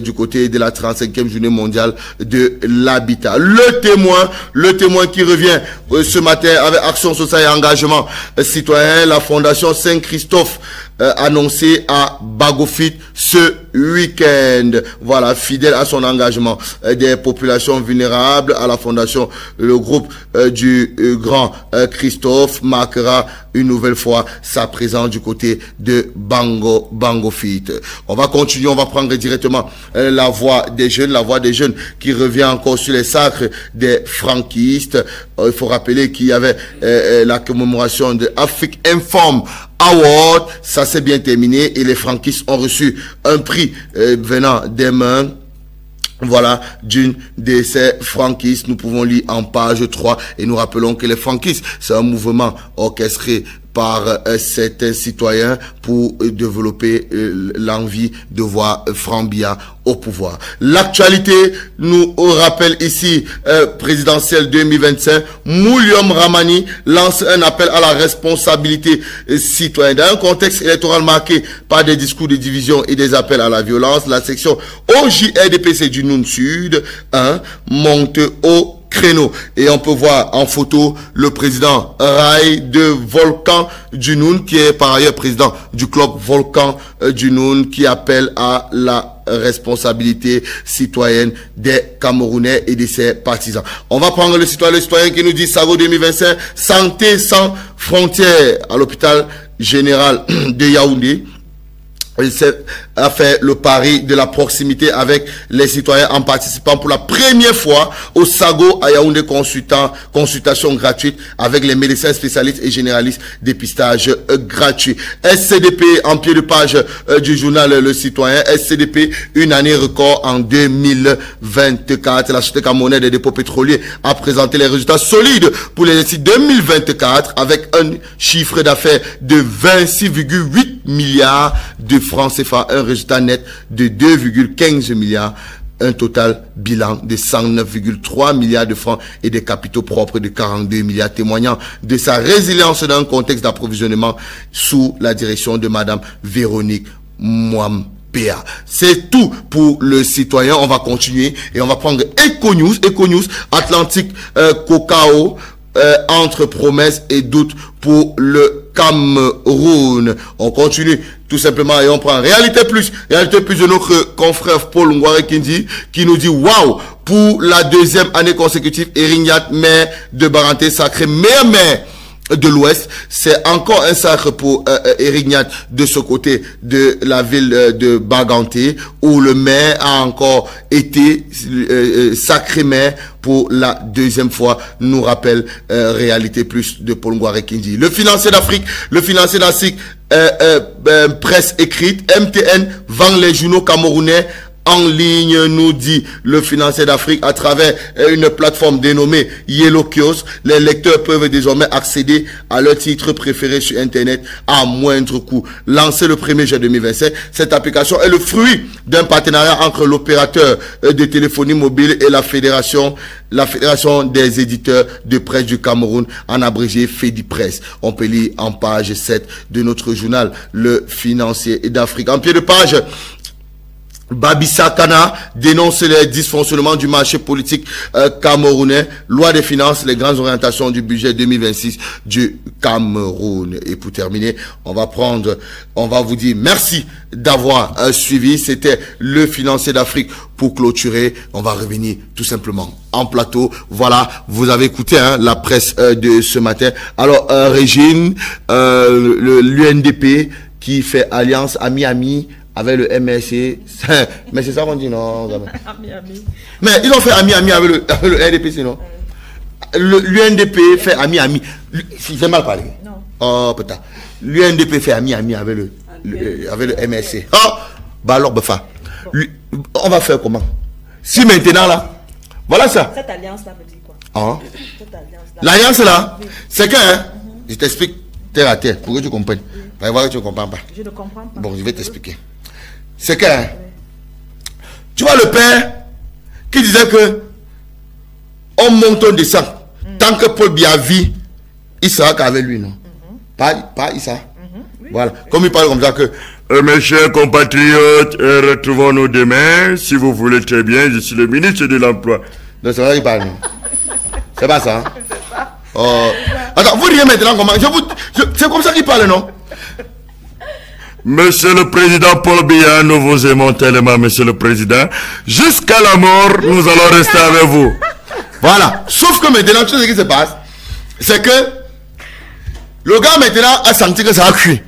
du côté de la 35e journée mondiale de l'habitat. Le témoin qui revient ce matin avec Action sociale et engagement citoyen. La fondation Saint-Christophe annoncée à Bagofit ce week-end. Voilà, fidèle à son engagement des populations vulnérables à la fondation, le groupe du grand Christophe marquera une nouvelle fois sa présence du côté de Bagofit. On va continuer, on va prendre directement la voix des jeunes qui revient encore sur les sacres des franquistes. Il faut rappeler qu'il y avait la commémoration de Afrique Informe Award, ça s'est bien terminé et les franquistes ont reçu un prix venant des mains, voilà, d'une de ces franquistes. Nous pouvons lire en page 3 et nous rappelons que les franquistes, c'est un mouvement orchestré par certains citoyens pour développer l'envie de voir Franck Biya au pouvoir. L'actualité nous rappelle ici présidentielle 2025. Mouliom Ramani lance un appel à la responsabilité citoyenne. Dans un contexte électoral marqué par des discours de division et des appels à la violence, la section OJRDPC du Noun Sud monte au créneau. Et on peut voir en photo le président Rai de Volcan du Noun, qui est par ailleurs président du club Volcan du Noun, qui appelle à la responsabilité citoyenne des Camerounais et de ses partisans. On va prendre le citoyen qui nous dit Sago 2025, santé sans frontières à l'hôpital général de Yaoundé. Il a fait le pari de la proximité avec les citoyens en participant pour la première fois au Sago à Yaoundé consultation gratuite avec les médecins spécialistes et généralistes, dépistage gratuit. SCDP en pied de page du journal Le Citoyen. SCDP, une année record en 2024. La Société camerounaise des dépôts pétroliers a présenté les résultats solides pour l'exercice 2024 avec un chiffre d'affaires de 26,8 milliards de francs CFA, un résultat net de 2,15 milliards, un total bilan de 109,3 milliards de francs et des capitaux propres de 42 milliards, témoignant de sa résilience dans un contexte d'approvisionnement sous la direction de Madame Véronique Mwampea. C'est tout pour le citoyen. On va continuer et on va prendre Eco News, Atlantique Cacao, entre promesses et doutes pour le Cameroun. On continue tout simplement et on prend Réalité Plus de notre confrère Paul Ngouare qui nous dit waouh, pour la deuxième année consécutive, Erignat, maire de Baranté, sacré meilleur maire de l'Ouest. C'est encore un sacre pour Erignat de ce côté de la ville de Baganté, où le maire a encore été sacré maire pour la deuxième fois, nous rappelle Réalité Plus de Paul Ngouare Kindi. Le financier d'Afrique, presse écrite, MTN vend les journaux camerounais en ligne, nous dit le financier d'Afrique, à travers une plateforme dénommée Yellow Kiosk. Les lecteurs peuvent désormais accéder à leurs titres préférés sur Internet à moindre coût. Lancé le 1er juin 2027, cette application est le fruit d'un partenariat entre l'opérateur de téléphonie mobile et la fédération des éditeurs de presse du Cameroun, en abrégé FEDIPRESS. On peut lire en page 7 de notre journal, le financier d'Afrique. En pied de page, Babissa Kana dénonce les dysfonctionnements du marché politique camerounais. Loi des finances, les grandes orientations du budget 2026 du Cameroun. Et pour terminer, on va vous dire merci d'avoir suivi. C'était le financier d'Afrique. Pour clôturer, on va revenir tout simplement en plateau. Voilà, vous avez écouté la presse de ce matin. Alors, Régine, l'UNDP qui fait alliance ami-ami avec le MSC, mais c'est ça qu'on dit, non? Ami-ami. Mais ils ont fait ami-ami avec le RDP, sinon. L'UNDP fait ami-ami. J'ai mal parlé. Non. Oh, putain. L'UNDP fait ami-ami avec le MSC. Oh, bah alors, Befa. On va faire comment? Si maintenant, là, voilà ça. Cette alliance-là veut dire quoi? Ah. L'alliance, là, oui. C'est que, je t'explique terre à terre, pour que tu comprennes. Oui. Voir que tu ne comprends pas. Je ne comprends pas. Bon, je vais t'expliquer. C'est que, tu vois le père qui disait que on monte, on descend. Tant que Paul Biya vit, il sera qu'avec lui, non? Pas Issa. Oui. Voilà. Comme il parle comme ça que, mes chers compatriotes, retrouvons-nous demain. Si vous voulez très bien, je suis le ministre de l'Emploi. Non, c'est vrai qu'il parle. C'est pas ça. Hein? Oh. Attends, vous riez maintenant comment? C'est comme ça qu'il parle, non? Monsieur le Président Paul Biya, nous vous aimons tellement, Monsieur le Président. Jusqu'à la mort, nous allons rester avec vous. Voilà. Sauf que maintenant, tu sais ce qui se passe? C'est que le gars maintenant a senti que ça a cuit.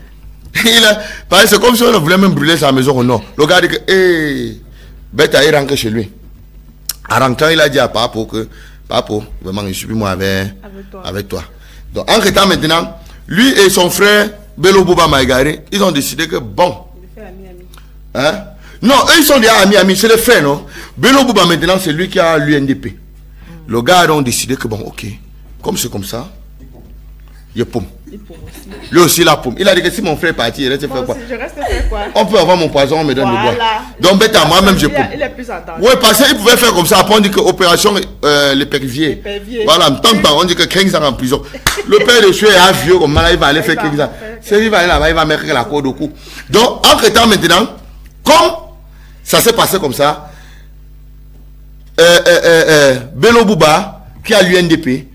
C'est comme si on voulait même brûler sa maison ou non. Le gars dit que, bête il rentre chez lui. En rentrant, il a dit à Papo que, Papo, vraiment, je suis plus moi avec toi. Donc, en rentrant maintenant, lui et son frère, Bello Bouba Maïgari, ils ont décidé que bon. Hein? Non, eux ils sont déjà amis, c'est les frères, non? Bello Bouba maintenant, c'est lui qui a l'UNDP. Le gars a décidé que bon, ok, comme c'est comme ça, il pomme. Lui aussi la pomme. Il a dit que si mon frère est parti, il reste faire quoi? Je reste faire quoi? On peut avoir mon poison, on me donne le bois. Donc bête à moi-même je pomme. Il est plus attendu. Oui, parce qu'il pouvait faire comme ça. Après on dit que opération l'épervier. Voilà, tant que on dit que 15 ans en prison. Le père de Choué est vieux comme ça, il va aller faire 15 ans. Si il va aller là-bas, il va mettre la corde au cou. Donc, entre temps maintenant, comme ça s'est passé comme ça, Bello Bouba, qui a l'UNDP,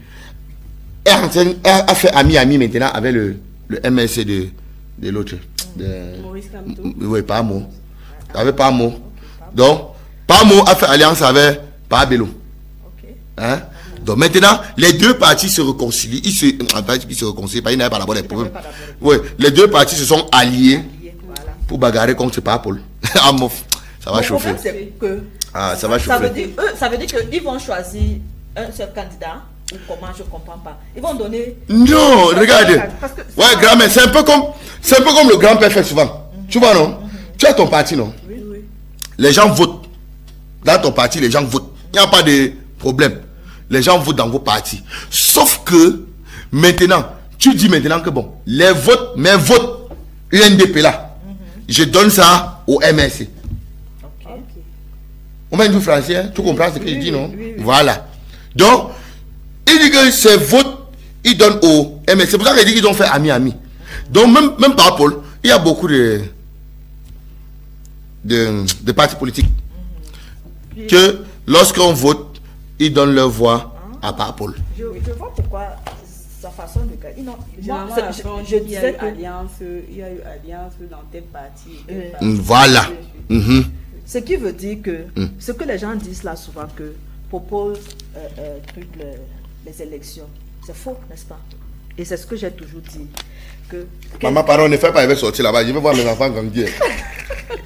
a fait ami maintenant avec le MSC de l'autre. Maurice Kamto. Oui, pas mot. Avec pas mot. Donc, pas mot a fait alliance avec pas Bello. Hein? Donc maintenant, les deux partis se réconcilient. Ils se réconcilient, ils n'avaient pas d'abord des problèmes. Oui, les deux partis se sont alliés pour bagarrer contre Paul. Ça va chauffer. Ça va chauffer. Ça veut dire qu'ils vont choisir un seul candidat. Ou comment, je comprends pas. Ils vont donner. Non, regardez. Ouais, grand-mère, c'est un peu comme le grand-père fait souvent. Tu vois, non? Tu as ton parti, non? Oui. Les gens votent. Dans ton parti, les gens votent. Il n'y a pas de problème. Les gens votent dans vos partis. Sauf que, maintenant, tu dis maintenant que bon, mes votes UNDP là, je donne ça au MSC. Ok. On met du français, hein? Tu comprends ce que je dis, non? Oui. Voilà. Donc, il dit que ces votes, ils donnent au MSC. C'est pour ça qu'il dit qu'ils ont fait ami. Donc, même par Paul, il y a beaucoup de partis politiques que lorsqu'on vote, ils donnent leur voix à Paul. Je vois pourquoi sa façon de gagner. Non, je disais que il y a eu alliance dans tel parti. Voilà. Ce qui veut dire que ce que les gens disent là souvent que propose les élections, c'est faux, n'est-ce pas? Et c'est ce que j'ai toujours dit. Maman, pardon, ne fais pas, elle va sortir là-bas. Je veux voir mes enfants grandir.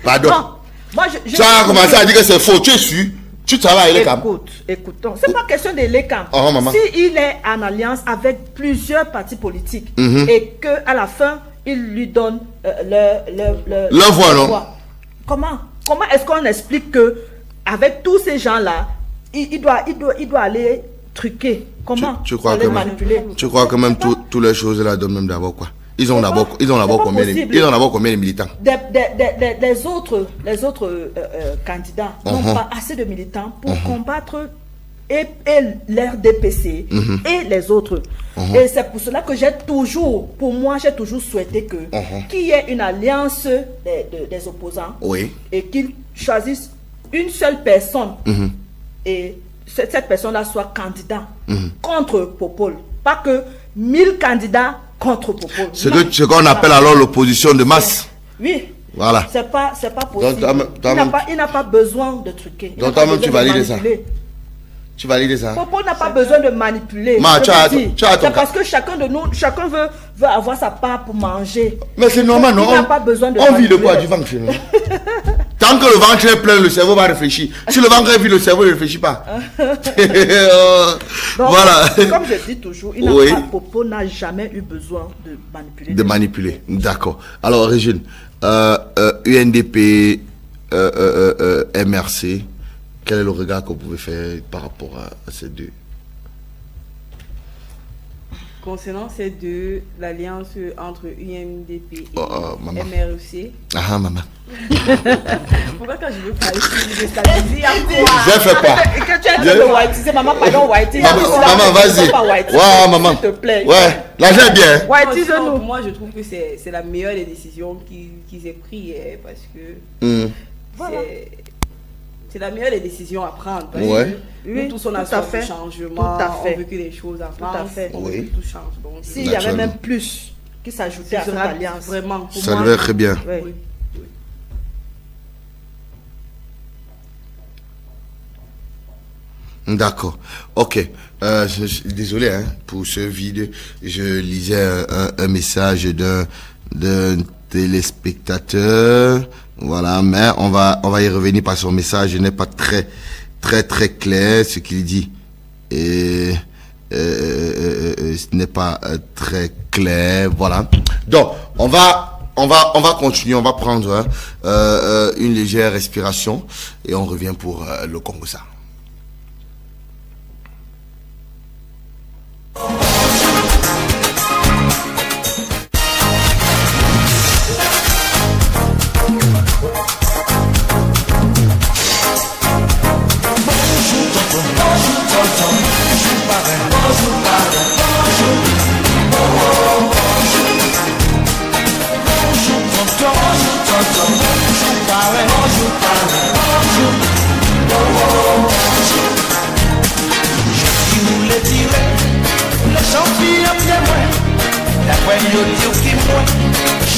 Pardon. Non, moi, tu as commencé à dire que c'est faux. Tu es sûr? Tu travailles avec Lekam. Écoutons. C'est pas question de Lekam. S'il est en alliance avec plusieurs partis politiques et qu'à la fin, il lui donne leur voix, non? Comment est-ce qu'on explique que avec tous ces gens-là, il doit aller truquer? Comment tu crois que manipuler? Tu crois que même toutes les choses là donnent même d'abord quoi? Ils ont d'abord combien de militants? Les autres candidats n'ont pas assez de militants pour combattre et l'RDPC et les autres. Et c'est pour cela que j'ai toujours souhaité qu'il y ait une alliance des opposants et qu'ils choisissent une seule personne et cette personne-là soit candidat contre Popol. Pas que 1000 candidats contre Popol. C'est ce qu'on appelle alors l'opposition de masse. Oui. Voilà. C'est pas possible. Il n'a pas besoin de truquer. Donc toi-même tu valides ça. Tu valides ça. Popol n'a pas besoin de manipuler. C'est parce que chacun de nous, chacun veut avoir sa part pour manger. Mais c'est normal, non? Il n'a pas besoin de on vit de quoi? Du ventre chez nous. Tant que le ventre est plein, le cerveau va réfléchir. Si le ventre est vide, le cerveau ne réfléchit pas. Donc, voilà. Comme je dis toujours, Popol n'a jamais eu besoin de manipuler. De manipuler, d'accord. Alors, Régine, UNDP, MRC, quel est le regard que vous pouvez faire par rapport à ces deux? Concernant ces deux, l'alliance entre UNDP et MRC. Ah, maman. Pourquoi quand je veux parler, je déstabilise? Je ne fais pas. Que tu as dit de white, maman, pardon, white. Maman, vas-y. Ouais, maman. S'il te plaît. Ouais, l'argent est bien. White, moi, je trouve que c'est la meilleure des décisions qu'ils aient prises parce que c'est la meilleure des décisions à prendre. Parce que nous tous, on a fait changement, on veut que les choses avancent, on veut que tout change. S'il y avait même plus qui s'ajoutait à cette alliance, vraiment, ça devait être très bien. Oui. D'accord. Ok. Désolé pour ce vide. Je lisais un message d'un téléspectateur. Voilà, mais on va y revenir par son message. Il n'est pas très clair ce qu'il dit. Et ce n'est pas très clair. Voilà. Donc, on va continuer. On va prendre une légère respiration et on revient pour le Congo-Ça.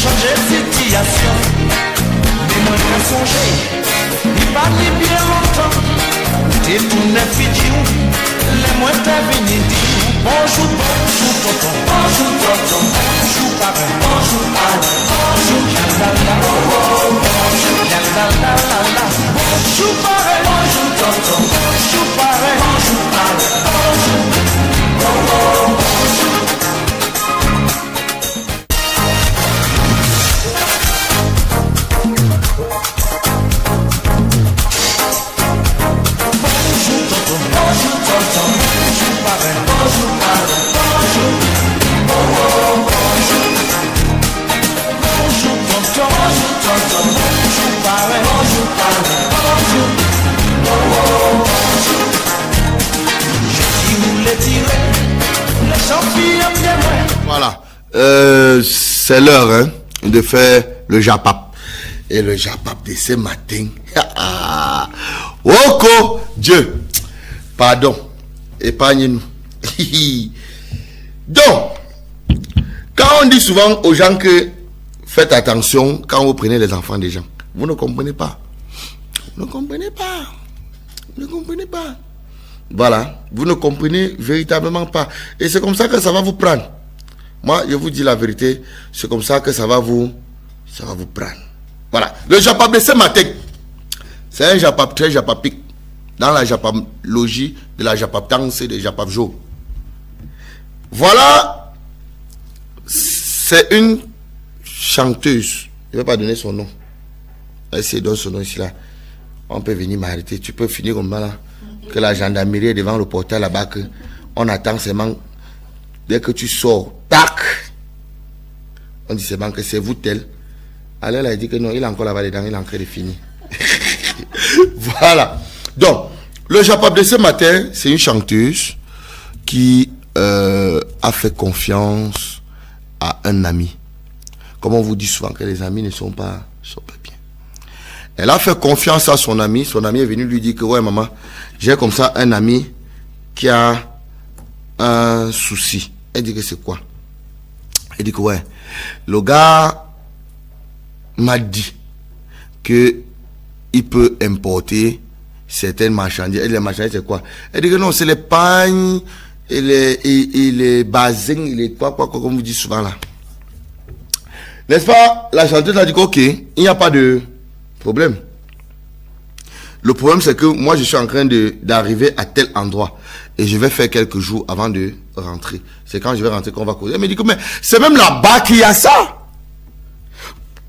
Changer situation, mais moi je songer, il parle bien longtemps, t'es tout neuf vidéo, les moins t'as venu dire, bonjour tonton, bonjour parrain, bonjour bonjour parrain, bonjour tonton, bonjour parrain, bonjour Voilà, c'est l'heure de faire le Japap. Et le Japap de ce matin. Oko, Dieu, pardon, épargne-nous. Donc, quand on dit souvent aux gens que faites attention quand vous prenez les enfants des gens, vous ne comprenez pas. Vous ne comprenez pas. Vous ne comprenez pas. Voilà, vous ne comprenez véritablement pas. Et c'est comme ça que ça va vous prendre. Moi, je vous dis la vérité, c'est comme ça que ça va vous prendre. Voilà. Le japap de ce matin, c'est un japap très japapique. Dans la japapologie de la japaptance et de japapjo. Voilà. C'est une chanteuse. Je ne vais pas donner son nom. C'est donne son nom ici là. On peut venir m'arrêter. Tu peux finir comme ça là. Que la gendarmerie est devant le portail là-bas. Que on attend seulement. Dès que tu sors, tac. On dit seulement que c'est vous tel. Alors elle a dit que non, il est encore là-bas dedans, il est en train de finir. Voilà. Donc, le japap de ce matin, c'est une chanteuse qui a fait confiance à un ami. Comme on vous dit souvent que les amis ne sont pas bien. Elle a fait confiance à son ami. Son ami est venu lui dire que ouais maman, j'ai comme ça un ami qui a un souci. Elle dit que c'est quoi? Elle dit que ouais, le gars m'a dit que il peut importer certaines marchandises. Et les marchandises c'est quoi? Elle dit que non, c'est les pagnes et les bazins, et les quoi, comme vous dites souvent là. N'est-ce pas? La chanteuse a dit ok, il n'y a pas de problème. Le problème c'est que moi je suis en train d'arriver à tel endroit et je vais faire quelques jours avant de rentrer. C'est quand je vais rentrer qu'on va causer. Elle me dit que mais c'est même là-bas qu'il y a ça.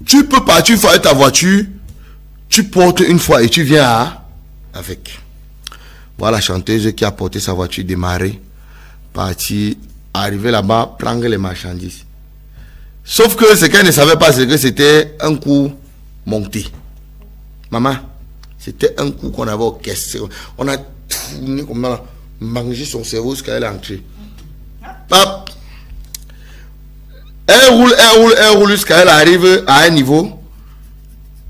Tu peux partir faire ta voiture, tu portes une fois et tu viens avec. Voilà la chanteuse qui a porté sa voiture, démarrer, partir, arriver là-bas, prendre les marchandises. Sauf que ce qu'elle ne savait pas, c'est que c'était un coup monté. Maman, c'était un coup qu'on avait orchestré. On a tourné comme ça, mangé son cerveau jusqu'à elle entrée. Pap. Elle roule jusqu'à elle arrive à un niveau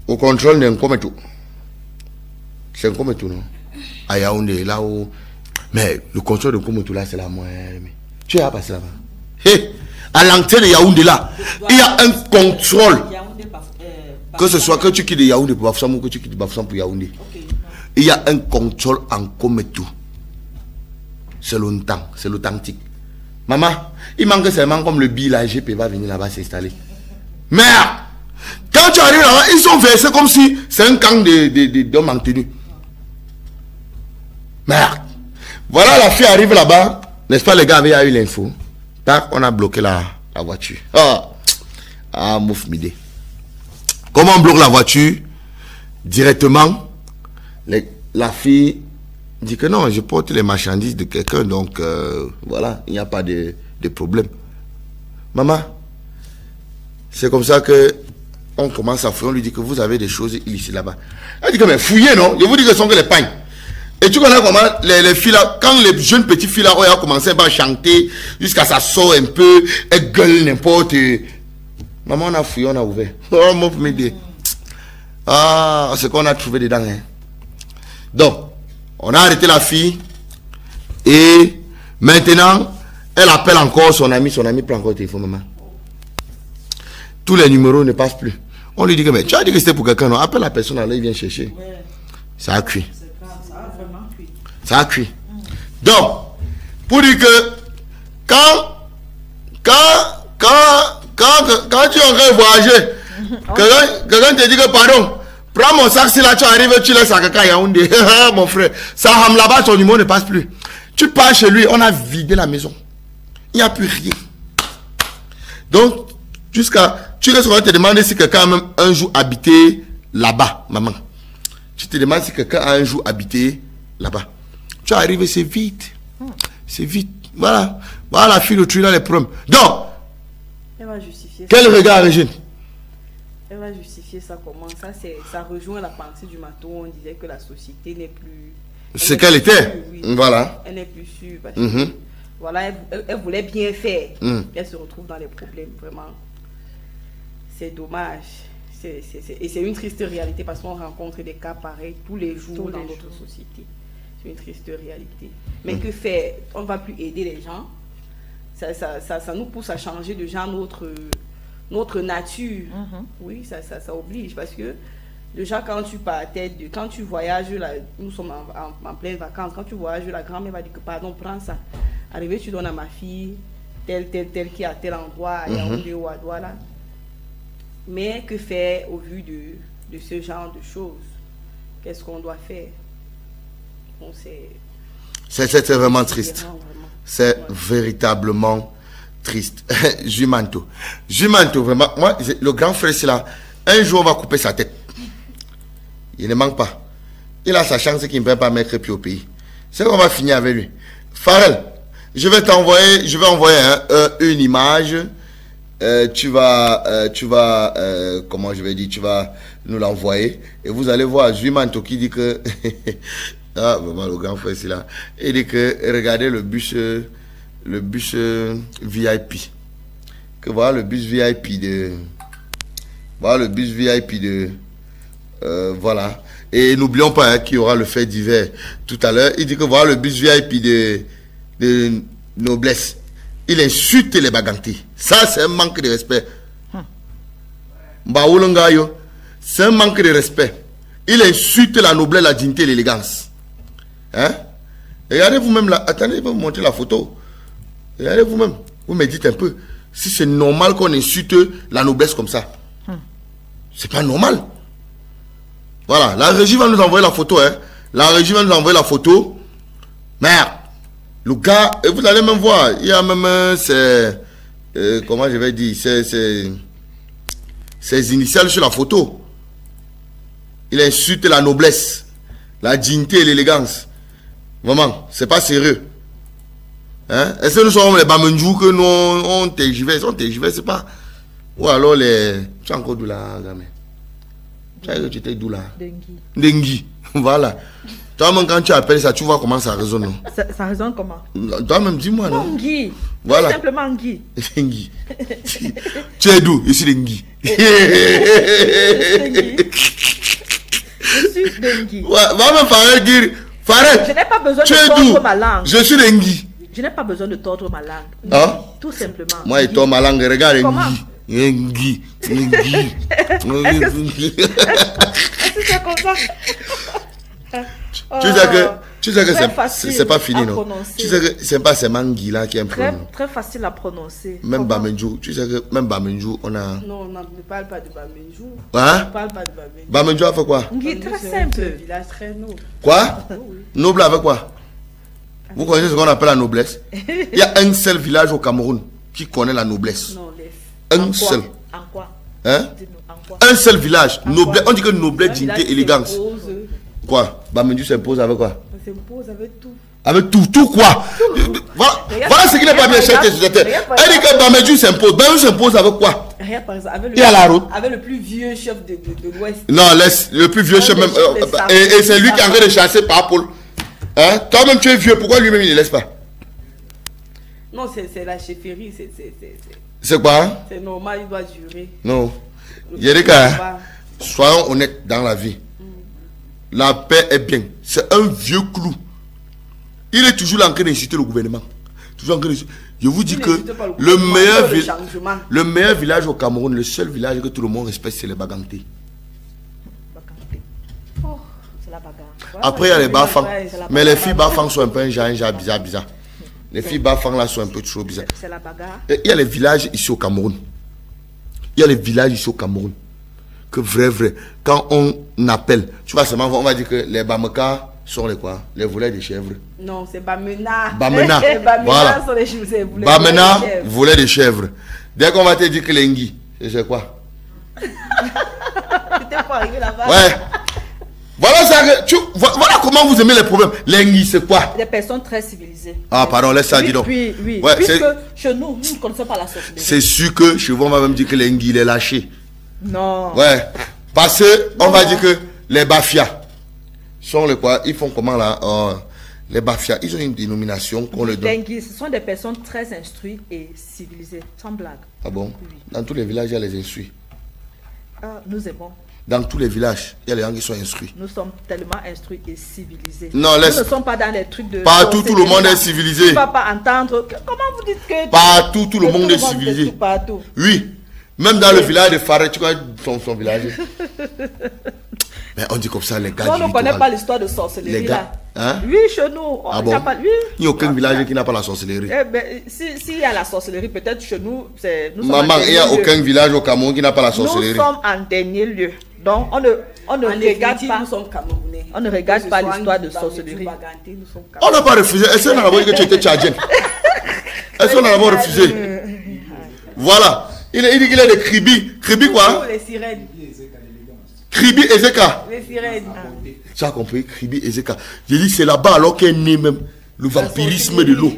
au contrôle d'un cométo. C'est un cométo, non? À Yaoundé, là où. Mais le contrôle de cométo là, c'est la moyenne. Tu as passé là-bas. Hey, à l'entrée de Yaoundé là, il y a un contrôle. Que ce soit que tu quittes de Yaoundé pour Bafoussam ou que tu quittes de Bafoussam pour Yaoundé. Il y a un contrôle en cométo. C'est longtemps, c'est l'authentique. Maman, il manque seulement comme le bill, la GP va venir là-bas s'installer. Merde! Quand tu arrives là-bas, ils sont versés comme si c'est un camp d'hommes en tenue. Merde! Voilà, la fille arrive là-bas. N'est-ce pas, les gars avaient eu l'info. Tac, on a bloqué la voiture. Mouf midé. Comment on bloque la voiture? Directement, la fille dit que non, je porte les marchandises de quelqu'un, donc voilà, il n'y a pas de problème. Maman, c'est comme ça que on commence à fouiller, on lui dit que vous avez des choses ici là-bas. Elle dit que mais fouillez, non? Je vous dis que ce sont que les pagnes. Et tu connais comment les filles là, quand les jeunes petites filles là, ont commencé à chanter jusqu'à ça sort un peu, elles gueulent n'importe. Maman, on a fouillé, on a ouvert. Oh mon m'aider. Ah, c'est qu'on a trouvé dedans. Hein. Donc, on a arrêté la fille et maintenant, elle appelle encore son ami prend encore le téléphone, maman. Tous les numéros ne passent plus. On lui dit que mais tu as dit que c'était pour quelqu'un, non? Appelle la personne, là, il vient chercher. Ouais. Ça a cuit. Ça a cuit. Donc, pour dire que quand tu es en train de voyager, quelqu'un te dit que pardon, prends mon sac, si là tu arrives, tu laisses à quelqu'un Yaoundé. Mon frère, ça rame là-bas, ton numéro ne passe plus. Tu pars chez lui, on a vidé la maison. Il n'y a plus rien. Donc, tu restes à te demander si quelqu'un a même un jour habité là-bas, maman. Tu te demandes si quelqu'un a un jour habité là-bas. Tu arrives, c'est vite. C'est vite. Voilà. Voilà la fille de Trina, les problèmes. Donc, elle va justifier quel regard, Régine? Elle va justifier ça comment? Ça rejoint la pensée du matin où on disait que la société n'est plus... C'est qu'elle était. Oui. Voilà. Elle n'est plus sûre. Parce que, voilà, elle voulait bien faire. Elle se retrouve dans les problèmes, vraiment. C'est dommage. Et c'est une triste réalité parce qu'on rencontre des cas pareils tous les jours dans notre société. C'est une triste réalité. Mais que faire? On ne va plus aider les gens. Ça nous pousse à changer de genre notre nature. Oui, ça oblige parce que déjà quand tu partais, quand tu voyages, là, nous sommes en pleine vacances, quand tu voyages, la grand-mère va dire que pardon, prends ça. Arrivé, tu donnes à ma fille, tel qui est à tel endroit, à Yaoundé ou à Douala. Mais que faire au vu de ce genre de choses? Qu'est-ce qu'on doit faire? Bon, c'est vraiment triste. C'est véritablement triste. Jumanto, vraiment, moi, le grand frère, c'est là. Un jour, on va couper sa tête. Il ne manque pas. Il a sa chance qu'il ne peut pas mettre pied au pays. C'est qu'on va finir avec lui. Farel, je vais envoyer une image. Tu vas, comment je vais dire, tu vas nous l'envoyer. Et vous allez voir Jumanto qui dit que, ah, vraiment, le grand frère, c'est là. Il dit que, regardez le bus VIP. Que voilà le bus VIP de, voilà. Et n'oublions pas qu'il y aura le fait divers tout à l'heure. Il dit que voilà le bus VIP de noblesse. Il insulte les bagantis. Ça, c'est un manque de respect. C'est un manque de respect. Il insulte la noblesse, la dignité et l'élégance. Hein? Regardez vous-même là. Attendez, je vais vous montrer la photo. Regardez vous-même. Vous me dites un peu. Si c'est normal qu'on insulte la noblesse comme ça. C'est pas normal. Voilà. La régie va nous envoyer la photo. Hein. La régie va nous envoyer la photo. Merde. Le gars, et vous allez même voir, il y a même comment je vais dire, ses initiales sur la photo. Il insulte la noblesse, la dignité et l'élégance. Vraiment, c'est pas sérieux. Hein? Est-ce que nous sommes les Bamenjou que nous on tergiverse, c'est pas. Ou alors les. Tu es encore d'où là, gamin? Tu étais d'où là? Dengi. Voilà. Toi-même, quand tu appelles ça, tu vois comment ça résonne. Ça résonne comment? Toi-même, dis-moi. Non, Guy. Voilà. Simplement Guy. Guy. Tu es d'où? Je suis de Guy. Je suis de Guy. Va me faire dire. Je n'ai pas besoin de tordre ma langue. Je suis de Guy. Je n'ai pas besoin de tordre ma langue. Ah? Tout simplement. Moi, je tords ma langue. Regarde, Guy. Est-ce que c'est comme ça? Tu sais que c'est pas fini, non? Tu sais que c'est pas seulement Guy là qui est un problème. Très facile à prononcer. Même Bamenjou, tu sais que même Bamenjou, on a. Non, on ne parle pas de Bamenjou. Hein? On ne parle pas de Bamenjou. Bamenjou a fait quoi? Guy, très simple. C'est un village très noble. Quoi? Noble avec quoi? Vous connaissez ce qu'on appelle la noblesse? Il y a un seul village au Cameroun qui connaît la noblesse. Non, un seul. En quoi? Hein? Un seul village. Noblesse. On dit que noblesse, dignité, élégance. Quoi? Bamenjou s'impose avec quoi? Ça s'impose avec tout. Avec tout. Tout quoi? Voilà ce qui n'est pas bien cher. Elle dit que Bamenjou s'impose. Bamenjou s'impose avec quoi? Rien par exemple. Il y a la route. Avec le plus vieux chef de l'Ouest. Non, laisse. Le plus vieux chef même. Et c'est lui qui est en train de chasser par Paul. Hein? Toi-même tu es vieux. Pourquoi lui-même il ne laisse pas? Non, c'est la chefferie. C'est quoi? Hein? C'est normal, il doit durer. Non. Yerika, soyons honnêtes dans la vie. La paix est bien. C'est un vieux clou. Il est toujours là en train d'inciter le gouvernement. Toujours en train d'inciter. Je vous dis que le meilleur village au Cameroun, le seul village que tout le monde respecte, c'est les Bagantés. Oh, c'est la bagarre. Après, il y a les Bafang. Mais les filles Bafang sont un peu un genre bizarre. Les filles Bafang là sont un peu trop bizarres. C'est la bagarre. Et il y a les villages ici au Cameroun. Que vrai. Quand on appelle, tu vois seulement, on va dire que les Bamaka sont les quoi? Les volets des chèvres. Non, c'est Bamena. Bamena. Voilà. Sont les chèvres. Bamena, volets des chèvres. Dès qu'on va te dire que les Ngui, c'est quoi? Tu t'es pas arrivé là-bas. Ouais. Voilà voilà comment vous aimez les problèmes. Les Ngui, c'est quoi? Des personnes très civilisées. Ah, pardon, laisse ça, dis donc. Oui. Ouais, puisque chez nous ne connaissons pas la sorcellerie. C'est sûr que chez vous, on va même dire que les Ngui, il est lâché. Non. Ouais. Parce que on va dire que les Bafias sont les quoi? Ils font comment là? Les Bafias, ils ont une dénomination qu'on le donne. Ce sont des personnes très instruites et civilisées, sans blague. Ah bon? Oui. Dans tous les villages, il y a les instruits. Nous aimons. Dans tous les villages, il y a les gens qui sont instruits. Nous sommes tellement instruits et civilisés. Non, nous ne sommes pas dans les trucs de... Partout, tout le monde est civilisé. Tu ne vas pas entendre... Comment vous dites que... Partout, tout le monde est civilisé. Partout. Oui. Même dans le village de Faret, tu connais son village. Mais on dit comme ça, les gars. On ne connaît pas l'histoire de sorcellerie. Les gars, là. Oui, chez nous. Ah bon? Oui. Il n'y a aucun village qui n'a pas la sorcellerie. Eh ben, s'il y a la sorcellerie, peut-être chez nous, nous maman, il n'y a aucun village au Cameroun qui n'a pas la sorcellerie. Nous sommes en dernier lieu. Donc, on ne regarde pas. Nous sommes Camerounais. On ne regarde pas l'histoire de sorcellerie. On n'a pas refusé. Est-ce qu'on a d'abord dit que tu étais tchadien? Est-ce qu'on a d'abord refusé? Voilà. Il dit qu'il est de Kribi. Kribi quoi? Les sirènes. Kribi Ezeka. Les sirènes. Tu as compris? Kribi Ezeka. J'ai dit c'est là-bas alors qu'est né même le vampirisme de l'eau.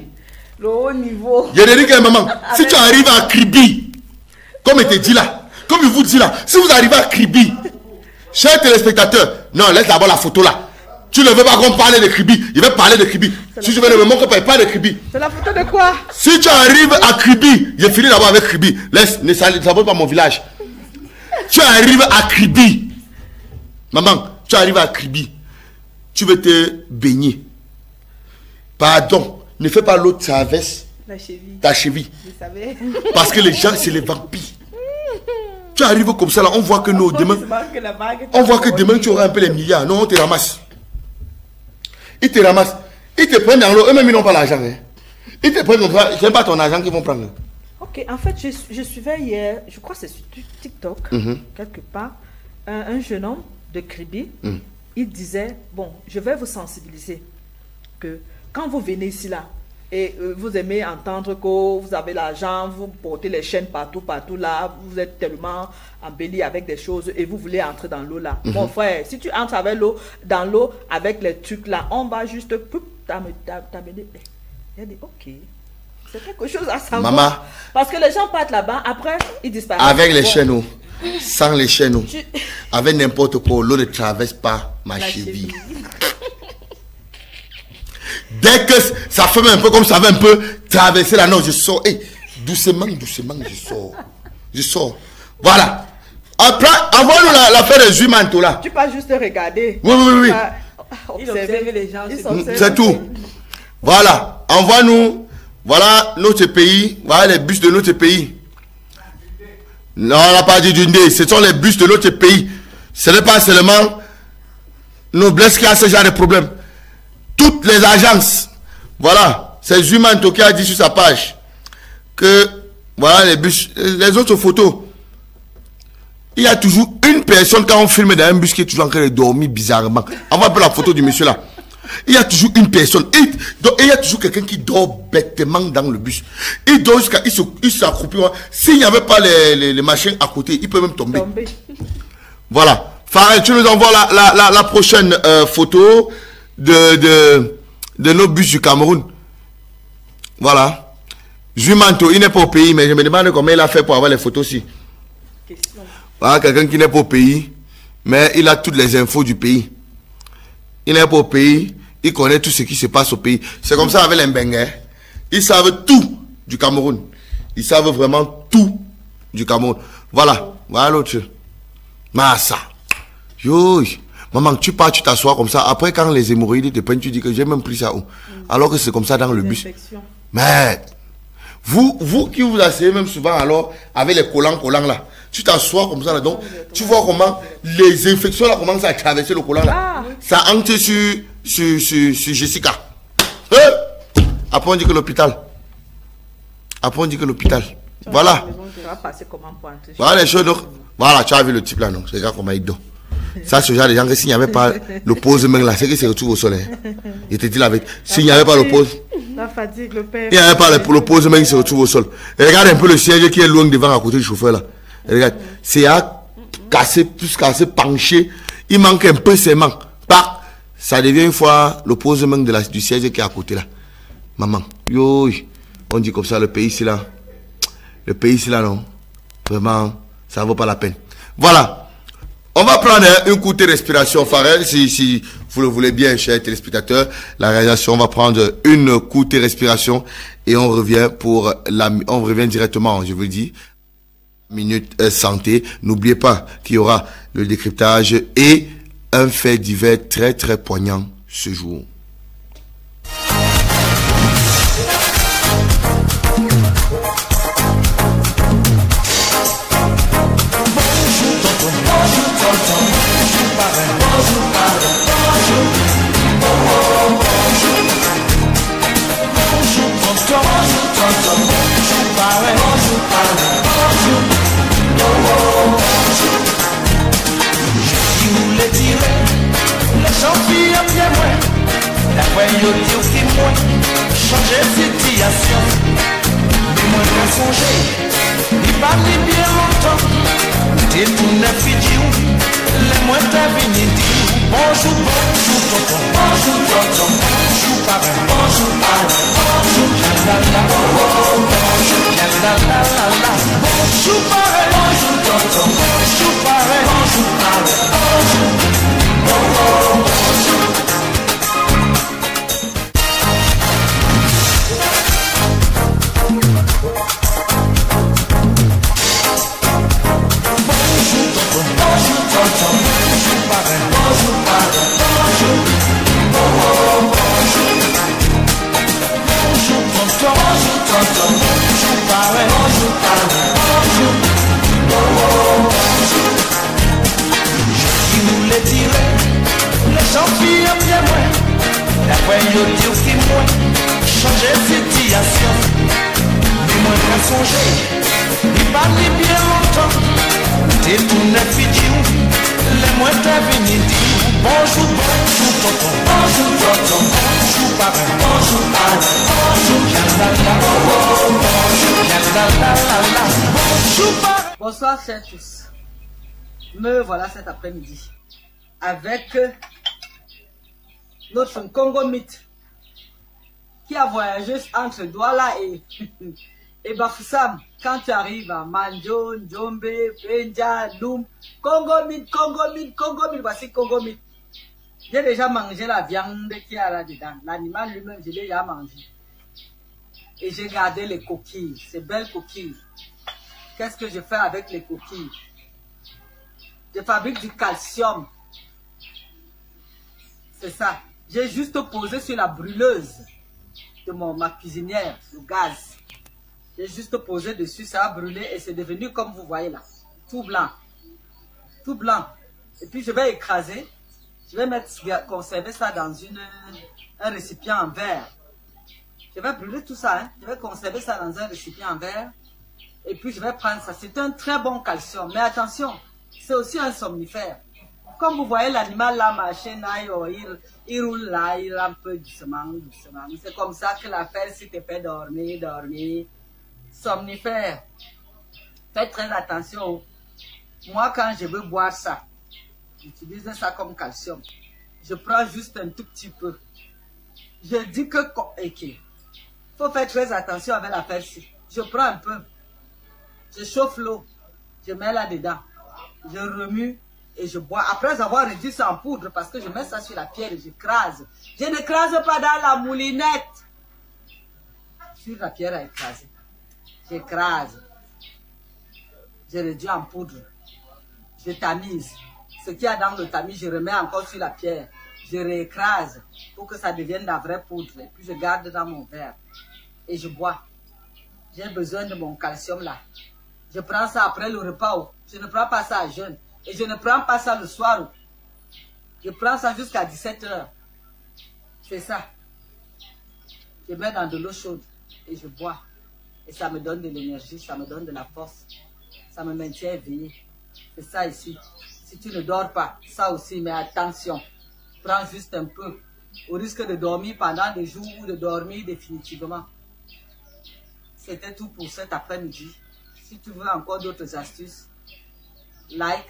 Le haut niveau. Il y a des gens maman, si tu arrives à Kribi, comme il te dit là, comme il vous dit là, si vous arrivez à Kribi, chers téléspectateurs, non, laisse d'abord la photo là. Tu ne veux pas qu'on parle de Kribi, il veut parler de Kribi. Si je veux ne me montre pas, il parle de Kribi. C'est la photo de quoi? Si tu arrives à Kribi, j'ai fini d'abord avec Kribi. Laisse, ne saborde pas mon village. Tu arrives à Kribi. Maman, tu arrives à Kribi. Tu veux te baigner. Pardon, ne fais pas l'eau traverse ta cheville. Parce que les gens, c'est les vampires. Tu arrives comme ça là, on voit que nous, demain, on voit que demain tu auras un peu les milliards. Non, on te ramasse. Ils te ramassent. Ils te prennent dans l'eau. Eux-mêmes, ils n'ont pas l'argent. Hein. Ils te prennent comme ça. Ce n'est pas ton argent qu'ils vont prendre. Ok, en fait, je suivais hier, je crois que c'est sur TikTok, quelque part, un jeune homme de Kribi. Il disait, bon, je vais vous sensibiliser que quand vous venez ici là, et vous aimez entendre que vous avez l'argent, vous portez les chaînes partout là, vous êtes tellement embelli avec des choses et vous voulez entrer dans l'eau là. Mon frère, si tu entres avec dans l'eau avec les trucs là, on va juste t'amener. Il a dit, ok, c'est quelque chose à savoir. Maman, parce que les gens partent là-bas, après ils disparaissent. avec les chaînes, sans les chaînes, avec n'importe quoi, l'eau ne traverse pas ma cheville. Dès que ça fait un peu comme ça va un peu traverser la nord, je sors. Hey, doucement, je sors. Voilà. Après, envoie-nous l'affaire des humains là. Tu peux juste regarder. Oui. Observer les gens. C'est tout. Voilà. Envoie-nous. Voilà notre pays. Voilà les bus de notre pays. Non, on n'a pas dit du nez. Ce sont les bus de notre pays. Ce n'est pas seulement Noblesse qui a ce genre de problème. Toutes les agences, voilà, c'est humain qui a dit sur sa page que, voilà, les bus, les autres photos, il y a toujours une personne quand on filme dans un bus qui est toujours en train de dormir bizarrement. On va un peu la photo du monsieur là. Il y a toujours une personne, et il y a toujours quelqu'un qui dort bêtement dans le bus. Il dort jusqu'à, il s'accroupit. S'il n'y avait pas les machines à côté, il peut même tomber. Voilà. Farel, tu nous envoies la prochaine photo de nos bus du Cameroun. Voilà. Jumanto, il n'est pas au pays, mais je me demande comment il a fait pour avoir les photos aussi. Voilà, quelqu'un qui n'est pas au pays, mais il a toutes les infos du pays. Il n'est pas au pays, il connaît tout ce qui se passe au pays. C'est comme ça avec les Mbengue. Ils savent tout du Cameroun. Ils savent vraiment tout du Cameroun. Voilà. Voilà l'autre. Massa. Yo. Maman, tu pars, tu t'assois comme ça. Après, quand les hémorroïdes te prennent, tu dis que j'ai même pris ça où? Alors que c'est comme ça dans le bus. Mais, vous qui vous asseyez même souvent alors, avec les collants là, tu t'assois comme ça là, donc, tu vois comment les infections là commencent à traverser le collant là. Ça entre sur Jessica. Après, on dit que l'hôpital. Voilà. Voilà les choses. Donc, voilà, tu as vu le type là, non? Regarde comment il dort. Ça, ce genre de gens que s'il n'y avait pas le pose main là, c'est qu'il se retrouve au soleil. Il te dit la vérité. S'il n'y avait pas le pose, la fatigue, le père. Il n'y avait pas le pose main, il se retrouve au sol. Et regarde un peu le siège qui est loin devant à côté du chauffeur là. Et regarde, c'est à casser, plus casser, pencher. Il manque un peu ses mains. Bah, ça devient une fois le pose main du siège qui est à côté là. Maman, yo, on dit comme ça, le pays c'est là. Le pays c'est là, non. Vraiment, ça ne vaut pas la peine. Voilà. On va prendre une courte respiration, Farel, si vous le voulez bien, chers téléspectateurs. La réalisation, on va prendre une courte respiration et on revient on revient directement, je vous le dis, minute santé. N'oubliez pas qu'il y aura le décryptage et un fait divers très très poignant ce jour. Bonsoir chers tous. Me voilà cet après-midi avec notre Congo Mythe qui a voyagé entre Douala et Bafoussam. Quand tu arrives à Manjo, Njombe, Benja, Loum, Congo Mythe, voici Congo Mythe. J'ai déjà mangé la viande qui est là-dedans. L'animal lui-même, je l'ai déjà mangé. Et j'ai gardé les coquilles, ces belles coquilles. Qu'est-ce que je fais avec les coquilles? Je fabrique du calcium. C'est ça. J'ai juste posé sur la brûleuse de ma cuisinière, le gaz. J'ai juste posé dessus, ça a brûlé et c'est devenu comme vous voyez là. Tout blanc. Tout blanc. Et puis je vais écraser. Je vais conserver ça dans un récipient en verre. Je vais brûler tout ça. Hein. Je vais conserver ça dans un récipient en verre. Et puis je vais prendre ça. C'est un très bon calcium. Mais attention, c'est aussi un somnifère. Comme vous voyez l'animal là marcher, il roule là, il rampe doucement, doucement. C'est comme ça que l'affaire si te fait dormir. Somnifère. Faites très attention. Moi quand je veux boire ça, j'utilise ça comme calcium. Je prends juste un tout petit peu. Je dis que faut faire très attention avec l'affaire-ci. Je prends un peu. Je chauffe l'eau. Je mets là-dedans. Je remue et je bois. Après avoir réduit ça en poudre, parce que je mets ça sur la pierre et je crase. Je ne crase pas dans la moulinette. Sur la pierre à écraser. J'écrase. Je réduis en poudre. Je tamise. Ce qu'il y a dans le tamis, je remets encore sur la pierre. Je réécrase pour que ça devienne la vraie poudre. Et puis je garde dans mon verre. Et je bois. J'ai besoin de mon calcium là. Je prends ça après le repas. Je ne prends pas ça à jeûne. Et je ne prends pas ça le soir. Je prends ça jusqu'à 17 h. C'est ça. Je mets dans de l'eau chaude et je bois. Et ça me donne de l'énergie, ça me donne de la force. Ça me maintient éveillé. C'est ça ici. Si tu ne dors pas, ça aussi, mais attention. Prends juste un peu. Au risque de dormir pendant des jours ou de dormir définitivement. C'était tout pour cet après-midi. Si tu veux encore d'autres astuces, like,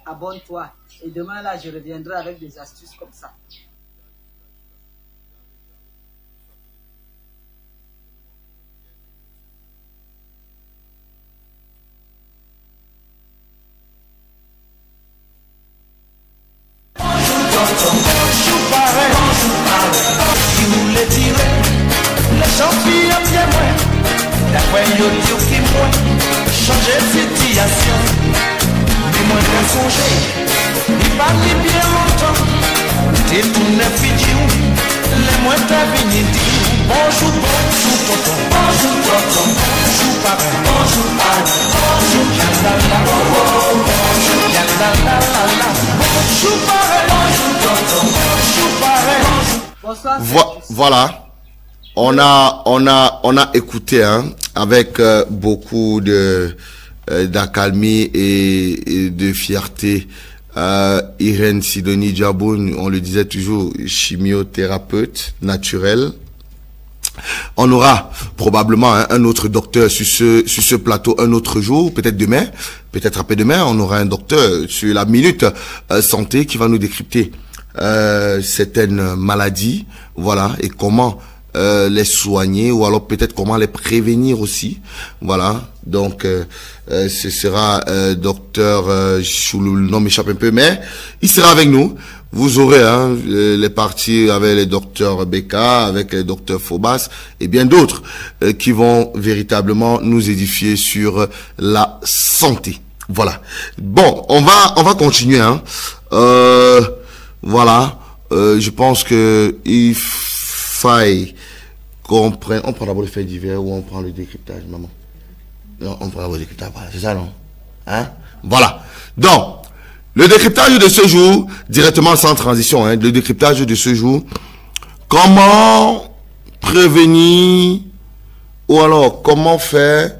abonne-toi. Et demain là, je reviendrai avec des astuces comme ça. Les gens qui aiment bien moi, d'après yo dire qui moi, changer situation. Mais moi qu'à songer, il parle bien longtemps. T'es tout neuf vidéo, les moins t'as venu dire bonjour, bonjour tonton, bonjour tonton, bonjour papa, bonjour Anne, bonjour yalala, bonjour yalala, bonjour papa, bonjour tonton, bonjour papa. Bonsoir. Voilà. On a écouté avec beaucoup d'accalmie et de fierté Irène Sidonie Diaboune, on le disait toujours, chimiothérapeute naturelle. On aura probablement un autre docteur sur ce plateau un autre jour, peut-être demain, peut-être après-demain, on aura un docteur sur la minute santé qui va nous décrypter certaines maladies, voilà, et comment les soigner, ou alors peut-être comment les prévenir aussi, voilà. Donc ce sera docteur le nom m'échappe un peu, mais il sera avec nous. Vous aurez les parties avec les docteurs Beka, avec les docteurs Phobas et bien d'autres qui vont véritablement nous édifier sur la santé. Voilà. Bon, on va continuer. Voilà. Je pense que il faille qu'on prenne. On prend d'abord le fait divers ou on prend le décryptage, maman. Non, on prend d'abord le décryptage. Voilà, c'est ça, non? Voilà. Donc. Le décryptage de ce jour, directement sans transition, le décryptage de ce jour, comment prévenir, ou alors comment faire,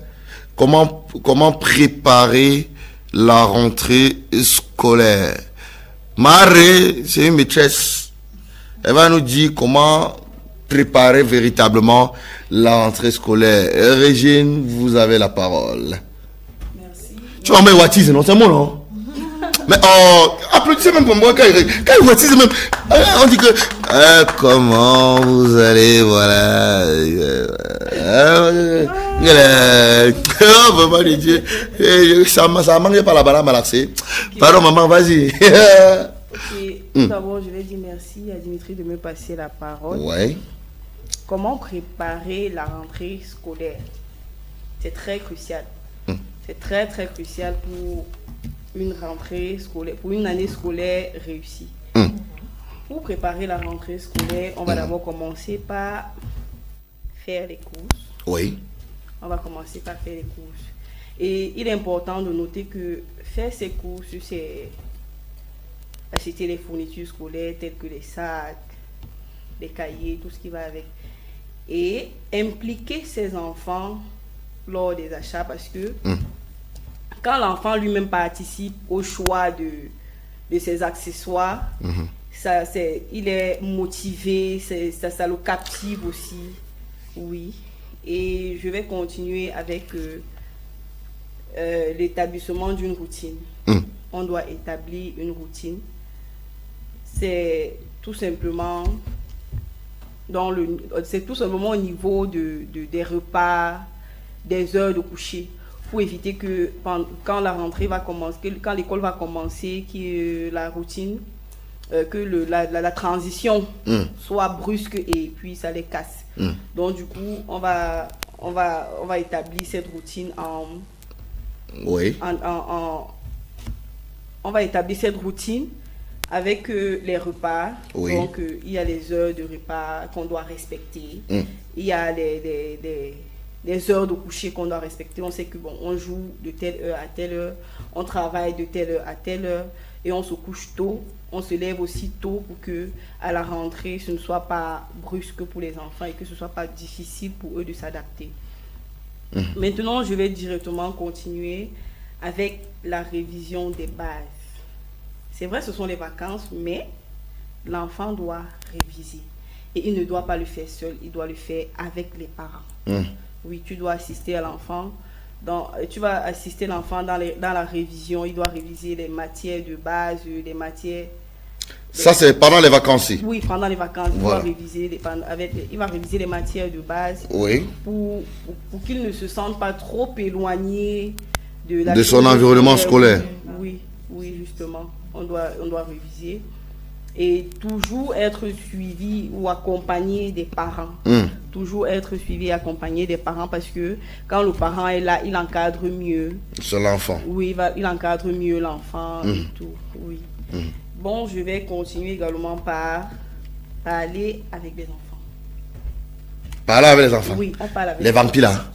comment préparer la rentrée scolaire. Marie, c'est une maîtresse, elle va nous dire comment préparer véritablement la rentrée scolaire. Régine, vous avez la parole. Tu vas me wattiser, non? C'est moi, non? Mais oh, applaudissez même pour moi quand il watise même. On dit que comment vous allez, voilà. Vraiment, Dieu. Ça manque pas la balade malaxée. Pardon, maman, vas-y. Tout d'abord, je vais dire merci à Dimitri de me passer la parole. Ouais. Comment préparer la rentrée scolaire? C'est très crucial. C'est très très crucial pour une rentrée scolaire, pour une année scolaire réussie. Pour préparer la rentrée scolaire, on va d'abord commencer par faire les courses. Oui. On va commencer par faire les courses. Et il est important de noter que faire ces courses, c'est acheter les fournitures scolaires telles que les sacs, les cahiers, tout ce qui va avec. Et impliquer ses enfants lors des achats parce que quand l'enfant lui-même participe au choix de ses accessoires, il est motivé, ça le captive aussi. Oui. Et je vais continuer avec l'établissement d'une routine. On doit établir une routine. C'est tout simplement au niveau des repas, des heures de coucher, pour éviter que quand la rentrée va commencer, quand l'école va commencer, la routine, que la transition soit brusque et puis ça les casse. Donc du coup, on va établir cette routine on va établir cette routine avec les repas. Donc il y a les heures de repas qu'on doit respecter. Il y a les heures de coucher qu'on doit respecter. On sait que bon, on joue de telle heure à telle heure, on travaille de telle heure à telle heure et on se couche tôt. On se lève aussi tôt pour que à la rentrée ce ne soit pas brusque pour les enfants et que ce ne soit pas difficile pour eux de s'adapter. Maintenant, je vais directement continuer avec la révision des bases. C'est vrai, ce sont les vacances, mais l'enfant doit réviser. Et il ne doit pas le faire seul, il doit le faire avec les parents. Oui, tu dois assister à l'enfant. Tu vas assister l'enfant dans la révision. Il doit réviser les matières de base, les matières... Ça, c'est pendant les vacances. Oui, pendant les vacances. Voilà. Il va réviser les matières de base pour qu'il ne se sente pas trop éloigné de son environnement scolaire. Oui, justement. On doit réviser. Et toujours être suivi ou accompagné des parents. Toujours être suivi et accompagné des parents parce que quand le parent est là, il encadre mieux. C'est l'enfant. Oui, il encadre mieux l'enfant et tout. Oui. Bon, je vais continuer également par parler avec les enfants. Parler avec les enfants? Oui, on parle avec les vampires là?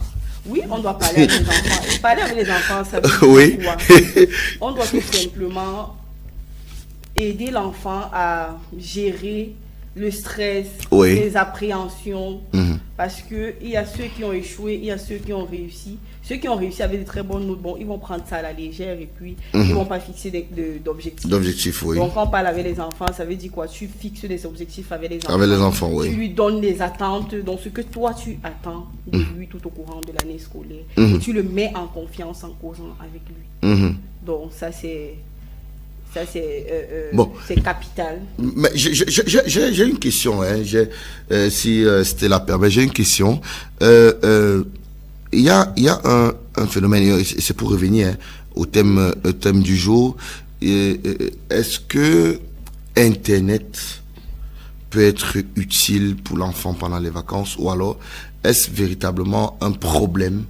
Oui, on doit parler avec les enfants. Et parler avec les enfants, ça veut dire quoi? On doit tout simplement aider l'enfant à gérer le stress, les appréhensions, parce que il y a ceux qui ont échoué, il y a ceux qui ont réussi. Ceux qui ont réussi avec de très bonnes notes, bon, ils vont prendre ça à la légère et puis ils vont pas fixer d'objectifs. Oui. Donc quand on parle avec les enfants, ça veut dire quoi? Tu fixes des objectifs avec les enfants. Avec les enfants, oui. Tu lui donnes des attentes, donc ce que toi tu attends de lui tout au courant de l'année scolaire. Et tu le mets en confiance en causant avec lui. Donc ça c'est capital. Mais j'ai une question, hein. Si Stella permet, j'ai une question. Il y a un phénomène, c'est pour revenir au thème du jour. Est-ce que Internet peut être utile pour l'enfant pendant les vacances ou alors est-ce véritablement un problème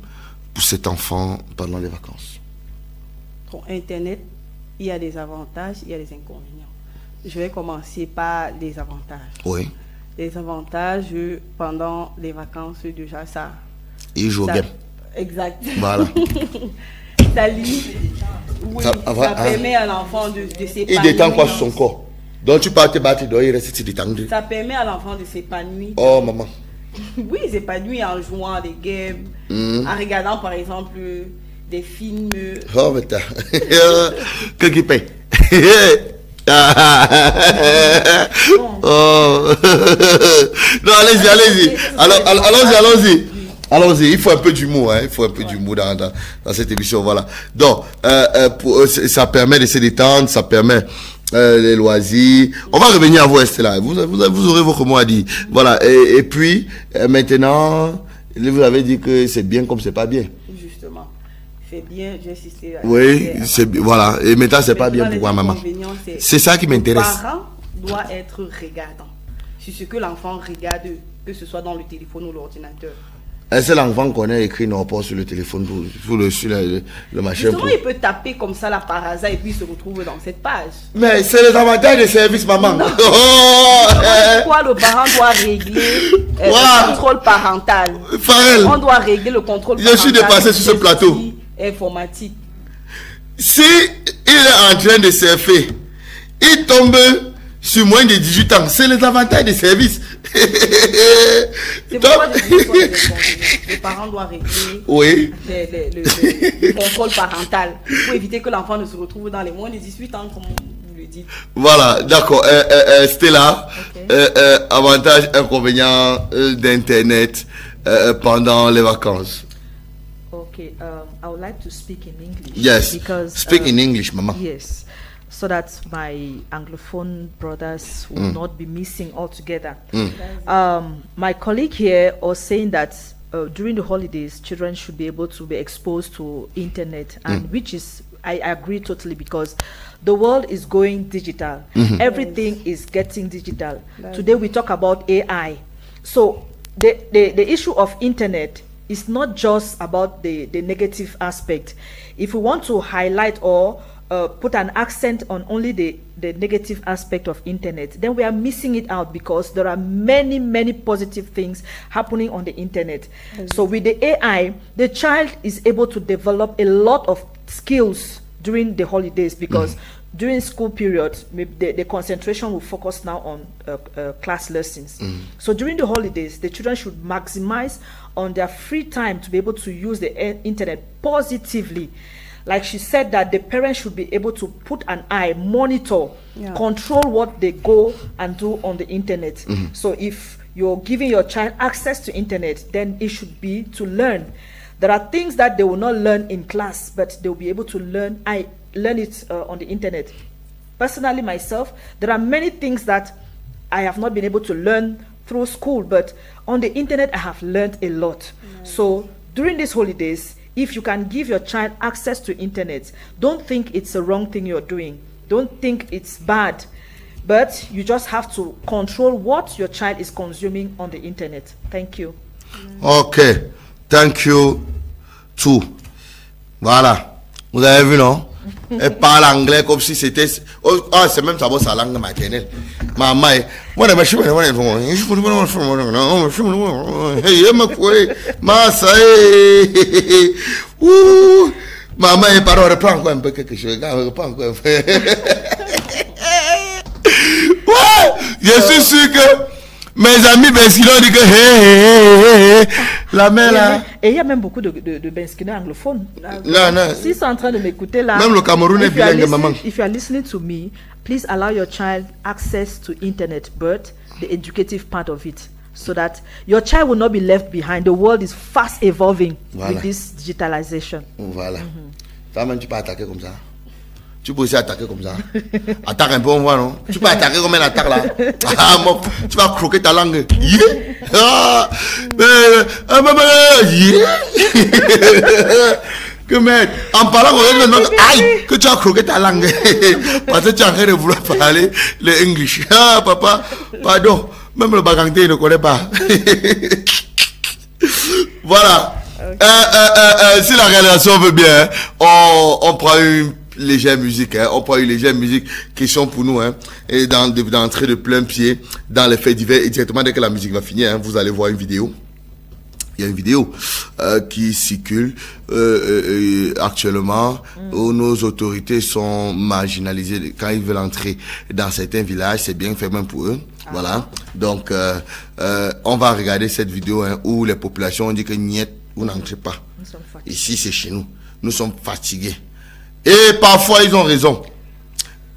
pour cet enfant pendant les vacances? Pour Internet, il y a des avantages, il y a des inconvénients. Je vais commencer par les avantages. Oui. Les avantages, pendant les vacances, déjà, ça... Il joue bien. Exact. Voilà. Ça permet à l'enfant de s'épanouir. Il détend quoi sur son corps? Donc tu pars te battre, il reste détendu. Ça permet à l'enfant de s'épanouir. Oh, maman. Oui, il s'épanouit en jouant des games, en regardant par exemple des films. Oh, mais t'as. Que qui paye? Oh. Non, allez-y. Allons-y. Allons-y, il faut un peu d'humour, hein. Il faut un peu d'humour dans cette émission, voilà. Donc, ça permet de se détendre, ça permet les loisirs. On va revenir à vous, Estella. Vous aurez votre mot à dire. Voilà. Et puis, maintenant, vous avez dit que c'est bien comme c'est pas bien. Justement. C'est bien, j'ai insisté. Oui, voilà. Et maintenant, c'est pas bien. Pourquoi, maman? C'est ça qui m'intéresse. Le parent doit être regardant sur ce que l'enfant regarde, que ce soit dans le téléphone ou l'ordinateur. Est-ce que l'enfant connaît écrit non pas sur le téléphone, sur le machin? Justement, il peut taper comme ça là par hasard et puis il se retrouve dans cette page. Mais c'est les avantages des services, maman. Pourquoi le parent doit régler le contrôle parental? Farel, on doit régler le contrôle parental. Je suis dépassé sur ce plateau. Informatique. Si il est en train de surfer, il tombe sur moins de 18 ans. C'est les avantages des services. C'est pourquoi les parents doivent régler le contrôle parental pour éviter que l'enfant ne se retrouve dans les moins de 18 ans, comme vous le dites. Voilà, d'accord. Stella, avantage, inconvénient d'Internet pendant les vacances. Okay, I would like to speak in English. Yes, because, speak in English, Mama. Yes, so that my Anglophone brothers will not be missing altogether. My colleague here was saying that during the holidays, children should be able to be exposed to internet, and which is, I agree totally, because the world is going digital. Everything is getting digital. Today we talk about AI. So the issue of internet is not just about the negative aspect. If we want to highlight or put an accent on only the negative aspect of internet, then we are missing it out, because there are many positive things happening on the internet. So with the AI, the child is able to develop a lot of skills during the holidays, because during school periods, maybe the concentration will focus now on class lessons. So during the holidays, the children should maximize on their free time to be able to use the internet positively. Like she said, that the parents should be able to put an eye, monitor, control what they go and do on the internet. So if you're giving your child access to internet, then it should be to learn. There are things that they will not learn in class, but they'll be able to learn it on the internet. Personally, myself, there are many things that I have not been able to learn through school, but on the internet I have learned a lot. So during these holidays, if you can give your child access to internet, don't think it's a wrong thing you're doing. Don't think it's bad, but you just have to control what your child is consuming on the internet. Thank you. Okay, thank you too. Voilà, vous avez vu, non? Elle parle anglais comme si c'était... Ah, c'est même sa langue maternelle. Maman, moi, je suis maman, pardon, reprends encore un peu quelque chose. Reprends encore un peu. Ouais, je suis sûr que mes amis Benskino disent que la mère là. Et il y a même beaucoup de Benskino anglophones. Non. S'ils sont en train de m'écouter là, même le Cameroun est bilingue, maman. If you are listening to me, please allow your child access to internet, but the educative part of it, so that your child will not be left behind. The world is fast evolving with this digitalization. Voilà. Toi-même, tu peux attaquer comme ça. Tu peux aussi attaquer comme ça. Attaque un peu, on voit, non? Tu peux attaquer comme elle attaque là. Ah, tu vas croquer ta langue. Que mec, en parlant aïe, que tu as croqué ta langue. Parce que tu as en train de vouloir parler le English. Ah, papa, pardon. Même le baganté ne connaît pas. Voilà. Si la réalisation veut bien, on prend une légère musique, on prend une légère musique qui sont pour nous, et d'entrer de plein pied dans les faits divers, et directement dès que la musique va finir, vous allez voir une vidéo. Il y a une vidéo qui circule actuellement où nos autorités sont marginalisées quand ils veulent entrer dans certains villages. C'est bien fait même pour eux. Voilà. Donc, on va regarder cette vidéo où les populations ont dit que niet, vous n'entrez pas. Ici, c'est chez nous. Nous sommes fatigués. Et parfois, ils ont raison.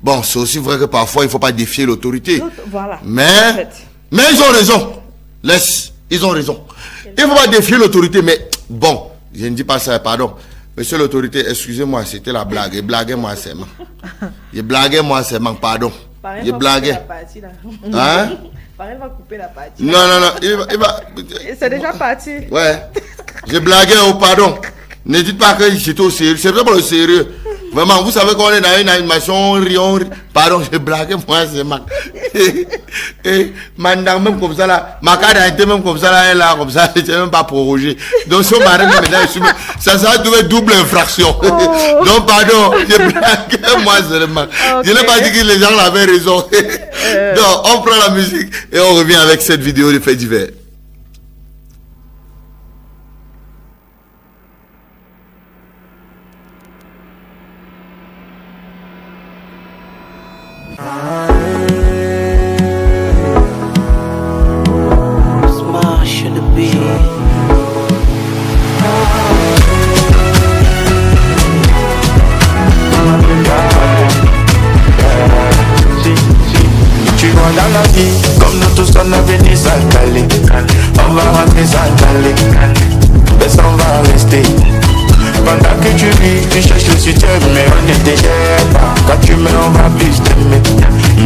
Bon, c'est aussi vrai que parfois, il ne faut pas défier l'autorité. Voilà. Mais ils ont raison. Ils ont raison. Il ne faut pas défier l'autorité, mais bon, je ne dis pas ça, pardon. Monsieur l'autorité, excusez-moi, c'était la blague. Il blaguait moi seulement. Il blaguait moi seulement, pardon. Il blaguait. Hein? Pareil, va couper la partie. Non, non, non, il va... C'est déjà parti. Ouais. Je blaguais, oh pardon. Ne dites pas que j'étais au sérieux. C'est vraiment le sérieux. Vraiment, vous savez qu'on est dans une animation, on rit. Pardon, je blaguais, moi, c'est mal. Et maintenant, même comme ça, là, ma carte d'identité, même comme ça, là, elle est là, comme ça, je n'ai même pas prorogé. Donc, si on m'arrête maintenant, ça sera trouvé double infraction. Donc, pardon, je blaguais, moi, seulement. Je n'ai pas dit que les gens avaient raison. Donc, on prend la musique et on revient avec cette vidéo de fait divers. Comme nous tous on a venu s'installer, on va rentrer s'installer, mais on va rester. Pendant que tu vis, tu cherches le soutien, mais on ne te gère pas. Quand tu mets, on va plus t'aimer,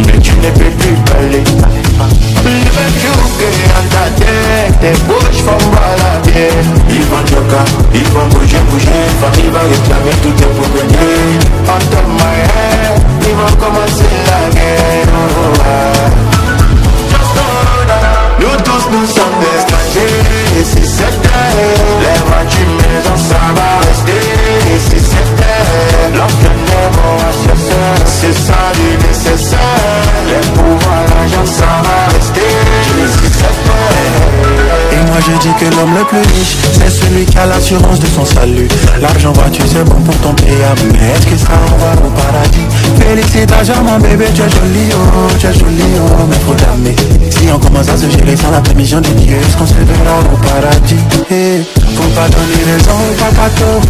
mais tu ne peux plus parler. Le jour en ta tête, tes bouches font balader. Ils vont choquer, ils vont bouger, famille va réclamer tout tes problèmes. On top my head, ils vont commencer la guerre. Nous tous nous sommes des étrangers. Et si c'était les voitures maison ça va rester. Et si c'était l'entraînement à chercher, c'est ça le nécessaire. Les pouvoirs, l'argent ça va rester. Et si c'était. Et moi je dis que l'homme le plus riche, c'est celui qui a l'assurance de son salut. L'argent voiture c'est bon pour ton pays, mais est-ce que ça envoie au paradis? Félicitations mon bébé, tu es joli oh, mais faut t'aimer. Si on commence à se gérer sans la permission de Dieu, est-ce qu'on se verra au paradis? Hey, faut pas donner raison aux papatos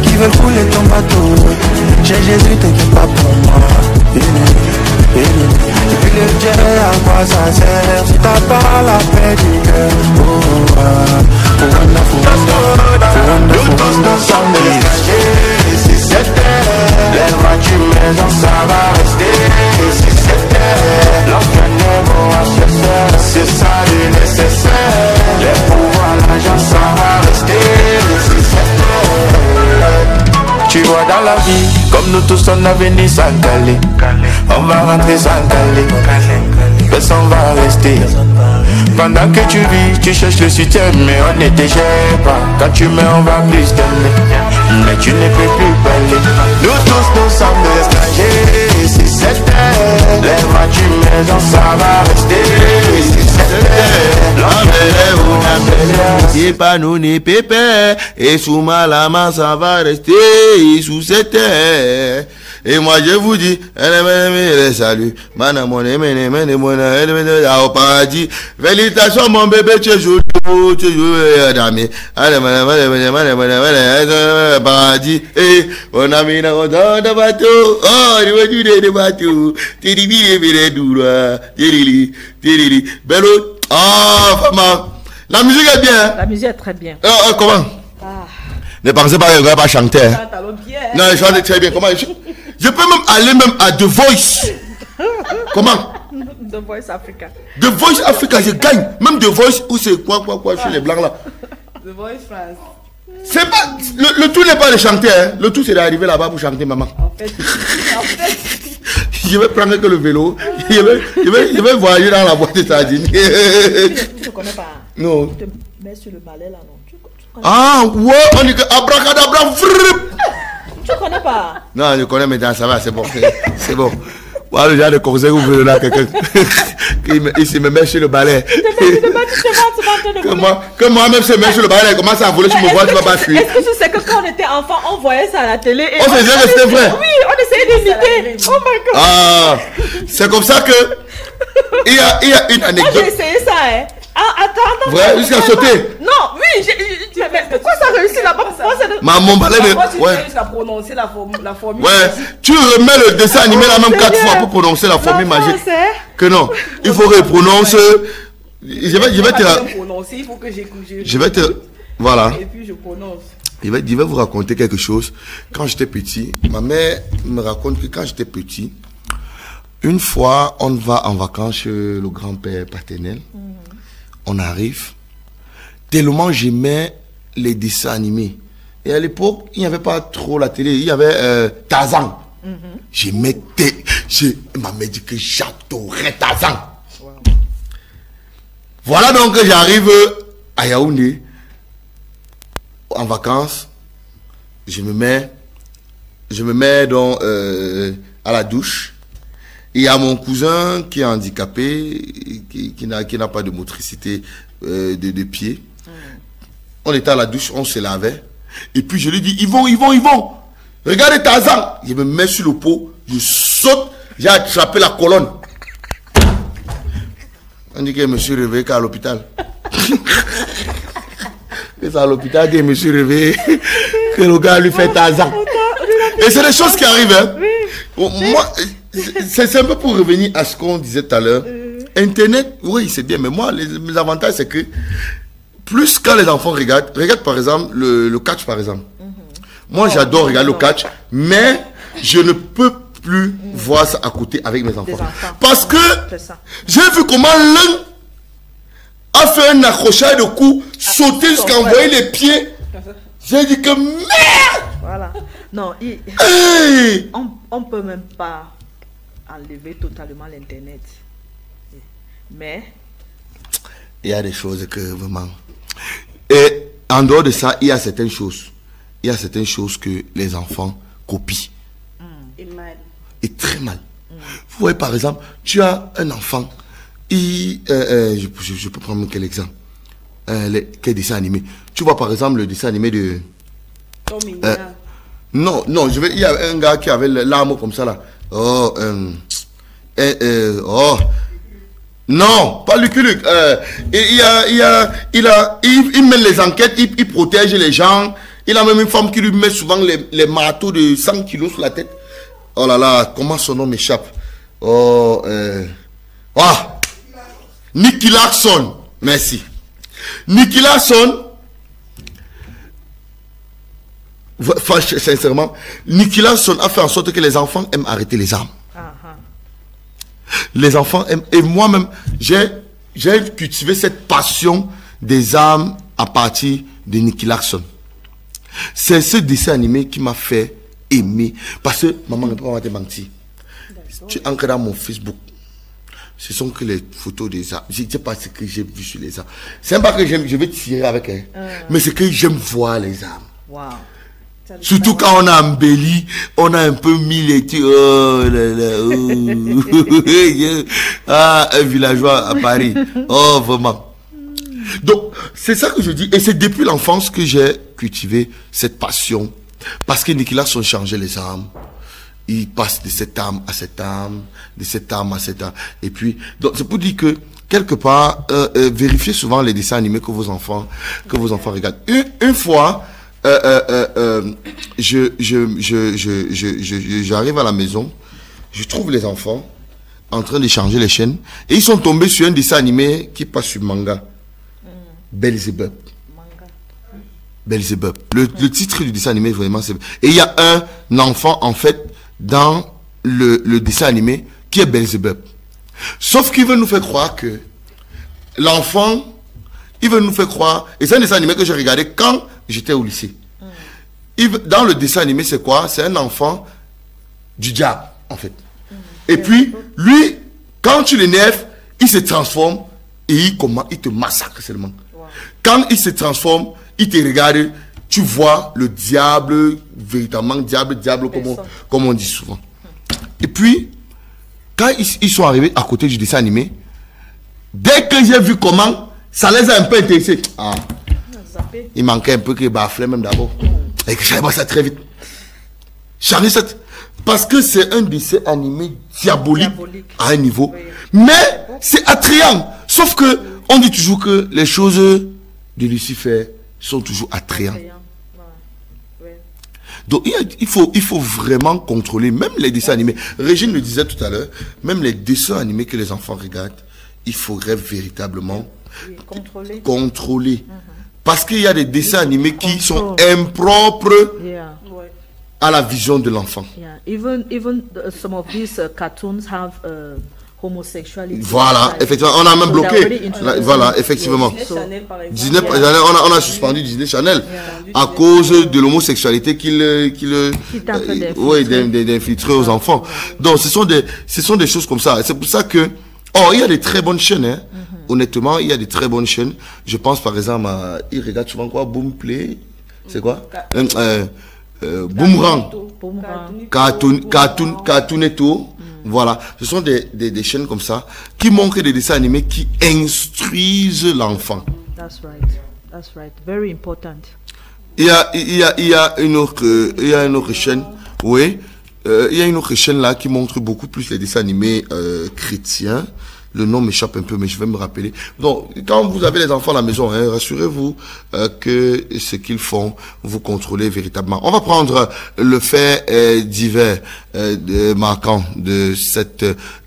qui veulent couler ton bateau. J'ai Jésus, t'inquiète pas pour moi. Et puis le Dieu, à quoi ça sert si t'as pas la paix du cœur? Nous tous nous sommes des étrangers. Si c'était les voitures maison ça va rester. Si c'était l'entraînement à chercher, c'est ça le nécessaire. Les pouvoirs, l'argent ça va rester. Si c'était. Tu vois dans la vie, comme nous tous on a venu s'installer, on va rentrer s'installer, mais on va rester. Pendant que tu vis, tu cherches le soutien, mais on ne te gère pas. Quand tu mets, on va plus t'aimer, mais tu ne peux plus parler. Nous tous nous sommes des étrangers. Si c'était les voitures maison, ça va rester. Si c'était l'enfer, c'est pas nous ni pépé. Et sous ma lama, ça va rester. Sous cette terre. Et moi je vous dis, salut, au paradis. Félicitations mon bébé, tu es joli, dami. Paradis, et on a mis dans le bateau, oh, il va du de bateau, bello, ah, vraiment. La musique est bien. La musique est très bien. Comment? Ne pensez pas que je ne vais pas chanter. Hein? Non, je chante très bien. Comment je peux même aller même à The Voice. Comment? The Voice Africa. The Voice Africa, je gagne. Même The Voice, où c'est quoi, chez les blancs là. The Voice France. C'est pas. Le tout n'est pas de chanter. Hein? Le tout c'est d'arriver là-bas pour chanter, maman. En fait. Je vais prendre que le vélo. Je vais voyager dans la boîte de sardines. Tu ne connais pas? Non. Tu te mets sur le balai là, non? Ah, ouais, on dit que abracadabra. Tu connais pas? Non, je connais, mais ça va, c'est bon. C'est bon. Voilà le genre de conseil que vous voulez là, quelqu'un qui se me met sur le balai. Que moi-même se met sur le balai, commence à voler sur mon voie, tu vas pas fuir. Est-ce que tu sais que quand on était enfant, on voyait ça à la télé et on se disait que c'était vrai? Oui, on essayait d'imiter. Oh my God. Ah, c'est comme ça que il y a une anecdote. Moi j'ai essayé ça, hein. Ah, attends. Vrai, jusqu'à sauter. Non, oui, mais pourquoi ça réussit là-bas? Mon balai de. Ouais. Tu as prononcé la formule. Ouais, tu remets le dessin animé la même 4 fois pour prononcer la formule magique. Que non, il faut que prononce Je vais te... prononcer, il faut que j'écoute. Je vais te... Voilà. Et puis je prononce. Je vais vous raconter quelque chose. Quand j'étais petit, ma mère me raconte que quand j'étais petit, une fois, on va en vacances chez le grand-père paternel. On arrive. Tellement j'aimais les dessins animés. Et à l'époque, il n'y avait pas trop la télé. Il y avait Tarzan. J'aimais... Ma mère dit que j'adorais Tarzan. Wow. Voilà donc que j'arrive à Yaoundé. En vacances, je me mets donc à la douche. Il y a mon cousin qui est handicapé, qui n'a pas de motricité de pied. On était à la douche, on se lavait. Et puis je lui dis, ils vont. Regardez Tarzan. Je me mets sur le pot, je saute, j'ai attrapé la colonne. On dit que je me suis réveillé qu'à l'hôpital. C'est à l'hôpital que je me suis réveillé, que le gars lui fait Tarzan. Et c'est des choses qui arrivent. Hein. Moi, c'est un peu pour revenir à ce qu'on disait tout à l'heure. Internet, oui, c'est bien, mais moi, mes avantages, c'est que plus quand les enfants regardent par exemple le catch, par exemple. Moi, j'adore regarder le catch, mais je ne peux plus voir ça à côté avec mes enfants. Parce que j'ai vu comment l'un a fait un accrochage de coups, sauter jusqu'à envoyer les pieds. J'ai dit que merde! Voilà. Non, on peut même pas enlever totalement l'Internet. Mais... il y a des choses que vraiment... Et en dehors de ça, il y a certaines choses. Il y a certaines choses que les enfants copient. Et mal. Et très mal. Vous voyez, par exemple, tu as un enfant... je peux prendre quel exemple? Quel dessin animé? Tu vois par exemple le dessin animé de... non, il y a un gars qui avait l'arme comme ça là. Non, pas Lucky Luke. Il mène les enquêtes, il protège les gens. Il a même une femme qui lui met souvent les marteaux de 100 kilos sur la tête. Oh là là, comment son nom m'échappe? Nicky Larson. Merci. Nicky Larson. Sincèrement, Nicky Larson a fait en sorte que les enfants aiment arrêter les armes. Les enfants aiment. Et moi-même, j'ai cultivé cette passion des armes à partir de Nicky Larson. C'est ce dessin animé qui m'a fait aimer. Parce que, maman, ne peut pas te mentir. Tu entres dans mon Facebook. Ce sont que les photos des armes. Je ne sais pas ce que j'ai vu sur les armes. C'est pas que je vais tirer avec elle. Mais c'est que j'aime voir les armes. Wow. Surtout quand on a embelli, on a un peu mis les trucs. Oh là là. Un villageois à Paris. Oh, vraiment. Donc, c'est ça que je dis. Et c'est depuis l'enfance que j'ai cultivé cette passion. Parce que Nicky Larson changeait les armes. Il passe de cette arme à cette arme, de cette arme à cette arme. Et puis, donc c'est pour dire que, quelque part, vérifiez souvent les dessins animés que vos enfants regardent. Une fois, j'arrive à la maison, je trouve les enfants en train de changer les chaînes, et ils sont tombés sur un dessin animé qui passe sur manga. Belzebub. Belzebub. Le titre du dessin animé, vraiment, c'est... Et il y a un enfant, en fait, dans le dessin animé, qui est Belzebub. Sauf qu'il veut nous faire croire que l'enfant, il veut nous faire croire, et c'est un dessin animé que j'ai regardé quand j'étais au lycée. Dans le dessin animé, c'est quoi? C'est un enfant du diable, en fait. Et puis, lui, quand tu l'énerves, il se transforme et il te massacre seulement. Quand il se transforme, il te regarde, tu vois le diable, véritablement diable, comme on dit souvent. Et puis, quand ils sont arrivés à côté du dessin animé, dès que j'ai vu comment, ça les a un peu intéressés. Il manquait un peu que Baflé même d'abord. Et que j'avais pas ça très vite. Parce que c'est un dessin animé diabolique à un niveau. Mais c'est attrayant. Sauf que on dit toujours que les choses de Lucifer sont toujours attrayantes. Donc il faut vraiment contrôler même les dessins animés. Régine le disait tout à l'heure, même les dessins animés que les enfants regardent, il faudrait véritablement contrôler. Parce qu'il y a des dessins animés qui sont impropres à la vision de l'enfant. Even some of these cartoons have homosexuality. Voilà, effectivement, on a même bloqué. Voilà, effectivement. Disney, on a suspendu Disney Channel à cause de l'homosexualité qu'il d'infiltrer aux enfants. Donc, ce sont des choses comme ça. C'est pour ça que, il y a des très bonnes chaînes, hein. Honnêtement, il y a des très bonnes chaînes. Je pense par exemple à, il regarde souvent quoi, Boomplay, c'est quoi? Boomerang, Cartoon et tout. Voilà, ce sont des chaînes comme ça qui montrent des dessins animés qui instruisent l'enfant. That's right, very important. Il y a une autre chaîne, oui, il y a une autre chaîne là qui montre beaucoup plus les dessins animés chrétiens. Le nom m'échappe un peu, mais je vais me rappeler. Donc, quand vous avez les enfants à la maison, hein, rassurez-vous que ce qu'ils font, vous contrôlez véritablement. On va prendre le fait divers marquant de cette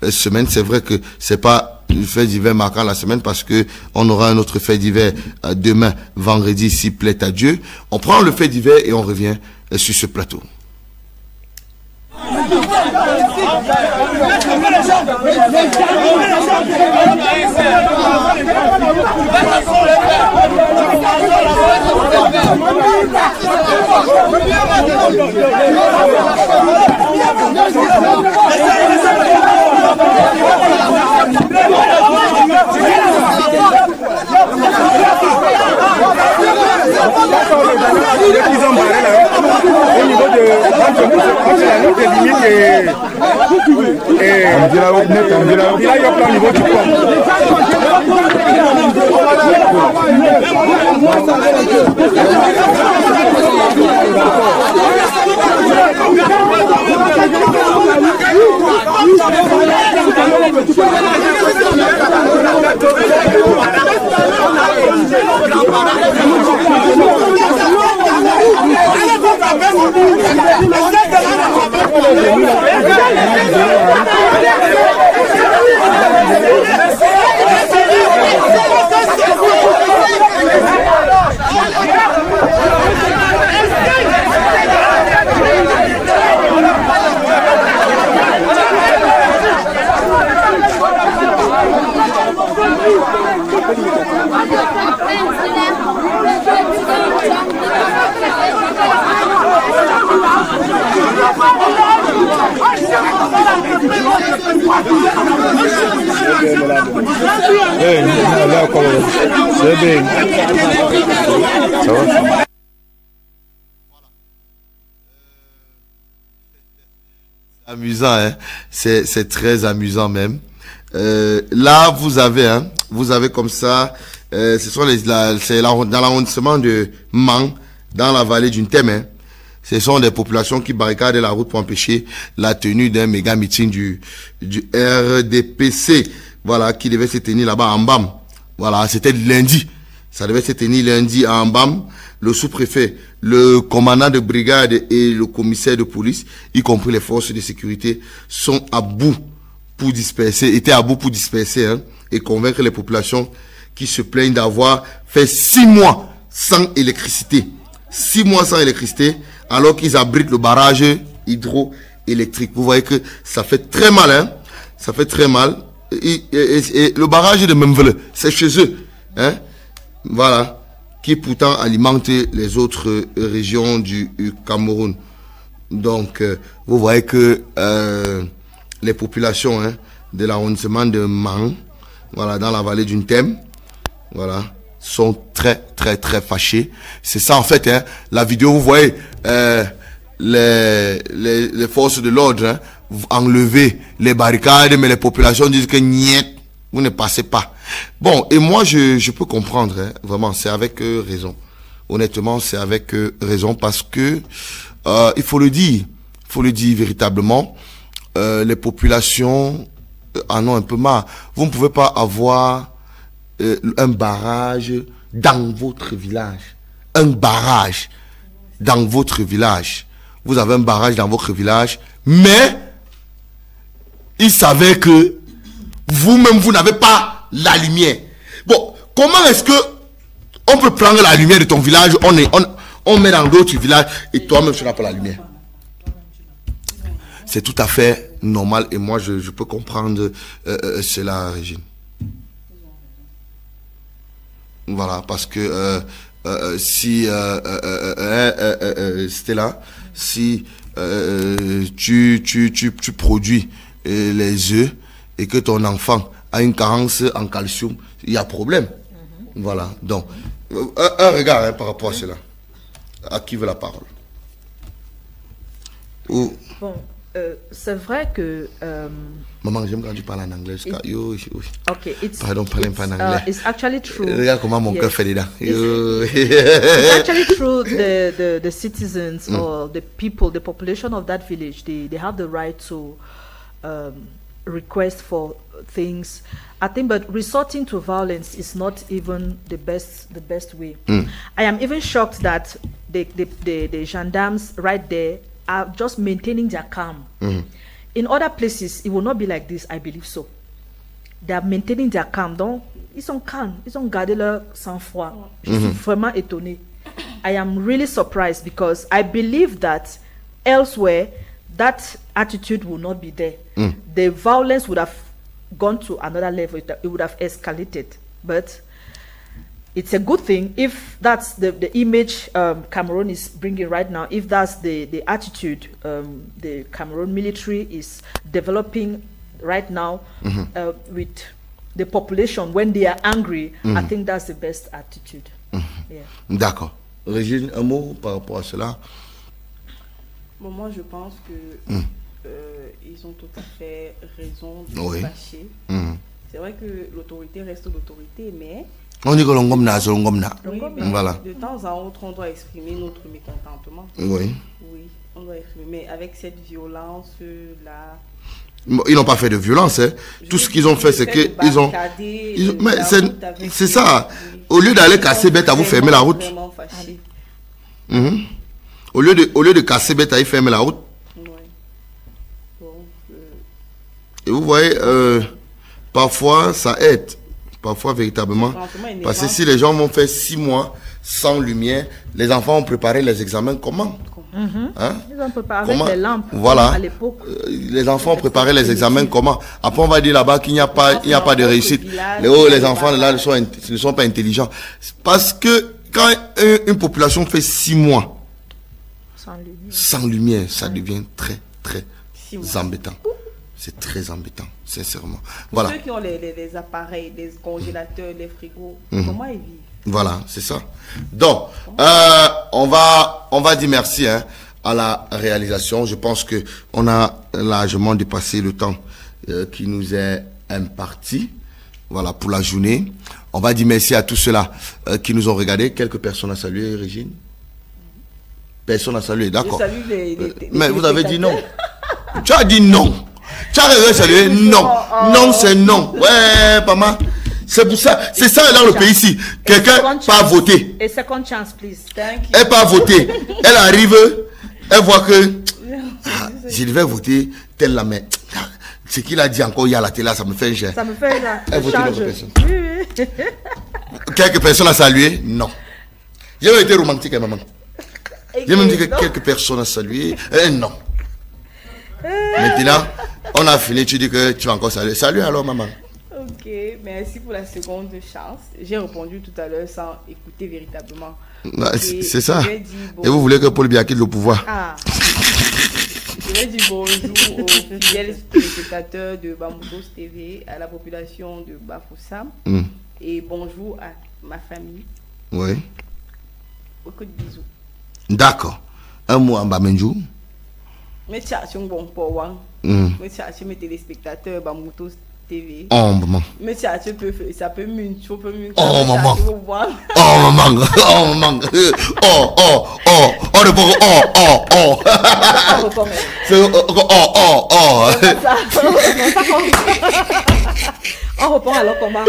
semaine. C'est vrai que c'est pas le fait divers marquant la semaine parce que on aura un autre fait divers demain, vendredi, s'il plaît à Dieu. On prend le fait divers et on revient sur ce plateau. Amusant, hein? C'est très amusant même. Là, vous avez comme ça, ce sont c'est dans l'arrondissement de Mang, dans la vallée d'une Thème, hein. Ce sont des populations qui barricadent la route pour empêcher la tenue d'un méga meeting du RDPC, voilà, qui devait se tenir là-bas en Mbam. Voilà, c'était lundi. Ça devait se tenir lundi à Mbam. Le sous-préfet, le commandant de brigade et le commissaire de police, y compris les forces de sécurité, sont à bout pour disperser, étaient à bout pour disperser, hein, et convaincre les populations qui se plaignent d'avoir fait 6 mois sans électricité. 6 mois sans électricité, alors qu'ils abritent le barrage hydroélectrique. Vous voyez que ça fait très mal, hein. Ça fait très mal. Et le barrage de Memvele, c'est chez eux, hein. Voilà. Qui pourtant alimente les autres régions du Cameroun. Donc, vous voyez que les populations, hein, de l'arrondissement de Mang, voilà, dans la vallée d'une Thème, voilà, sont très fâchés. C'est ça en fait, hein, la vidéo, vous voyez les forces de l'ordre, hein, enlever les barricades, mais les populations disent que niet, vous ne passez pas. Bon, et moi je peux comprendre, hein, vraiment, c'est avec raison. Honnêtement, c'est avec raison parce que il faut le dire véritablement, les populations en ont un peu marre. Vous ne pouvez pas avoir un barrage dans votre village. Un barrage dans votre village. Vous avez un barrage dans votre village, mais ils savaient que vous-même, vous n'avez pas la lumière. Bon, comment est-ce que on peut prendre la lumière de ton village, on met dans d'autres villages et toi-même tu n'as pas la lumière? C'est tout à fait normal et moi je peux comprendre cela, Régine. Voilà, parce que si Stella, si tu produis les œufs et que ton enfant a une carence en calcium, il y a problème. Voilà, donc un regard par rapport à cela. À qui veut la parole? Bon, c'est vrai que... Maman, j'aime quand tu parles en anglais. Okay, Pardon, parle pas en anglais. It's actually true. Regarde comment mon cœur fait dedans. It's actually true. The citizens or the people, the population of that village, they have the right to request for things. I think, but resorting to violence is not even the best way. I am even shocked that the gendarmes right there are just maintaining their calm. In other places, it will not be like this, I believe so. They are maintaining their calm. Donc, ils sont calmes, ils ont gardé leur sang-froid. Je suis vraiment étonnée. I am really surprised because I believe that elsewhere, that attitude will not be there. The violence would have gone to another level. It would have escalated. But it's a good thing if that's the image Cameroon is bringing right now. If that's the attitude the Cameroon military is developing right now with the population when they are angry, I think that's the best attitude. Yeah. D'accord. Régine, un mot par rapport à cela? Bon, moi, je pense que ils ont tout à fait raison de se fâcher. C'est vrai que l'autorité reste l'autorité, mais on dit que l'ongomna, c'est l'ongomna. Voilà. De temps en autre, on doit exprimer notre mécontentement. Oui. Oui, on doit exprimer. Mais avec cette violence-là... Ils n'ont pas fait de violence. Hein. Tout ce qu'ils ont fait, c'est qu'ils ont... Mais c'est ça. Au lieu d'aller casser bête à vous fermer la route. Au lieu de casser bête à y fermer la route. Et vous voyez, parfois, ça aide. Parfois, véritablement. Parce que si les gens vont faire 6 mois sans lumière, les enfants ont préparé les examens comment? Hein? Ils ont préparé comment? Les lampes. Voilà. À l'époque. Les enfants ont préparé les examens comment? Après, on va dire là-bas qu'il n'y a pas, de réussite. Les enfants là ne sont pas intelligents. Parce que quand une population fait 6 mois sans lumière, ça devient très, très embêtant. C'est très embêtant, sincèrement. Voilà. Ceux qui ont les appareils, les congélateurs, les frigos, comment ils vivent? Voilà, c'est ça. Donc, on va dire merci à la réalisation. Je pense que on a largement dépassé le temps qui nous est imparti. Voilà, pour la journée. On va dire merci à tous ceux-là qui nous ont regardés. Quelques personnes à saluer, Régine. Personne à saluer, d'accord. Mais vous avez dit non. Tu as dit non. Tu as rêvé saluer? Non. Non, c'est non. Ouais, maman. C'est pour ça. C'est ça dans le pays ici. Quelqu'un pas voté. A second chance, please. Elle pas voté. Elle arrive, elle voit que je devais voter tel la mais ce qu'il a dit encore il y a la télé, ça me fait cher. Ça me fait elle voté d'autres personnes. Quelques personnes à saluer? Non. J'ai été romantique, maman. J'ai même dit que quelques personnes à saluer. Non. Maintenant, on a fini, tu dis que tu vas encore saluer. Salut alors, maman. Ok, merci pour la seconde chance. J'ai répondu tout à l'heure sans écouter véritablement. C'est ça. Et vous voulez que Paul Biya quitte le pouvoir? Je vais dire bonjour aux fidèles téléspectateurs de Bamboudos TV, à la population de Bafoussam. Et bonjour à ma famille. Oui. Beaucoup de bisous. D'accord. Un mot en Bamenjou. Mais tu as un bon pouvoir. Mais tu as mes téléspectateurs Bamboudos TV. Oh maman. Mais tu as ça peut mieux. Oh maman. Oh maman. Oh maman. Oh le pauvre. On répond alors comment?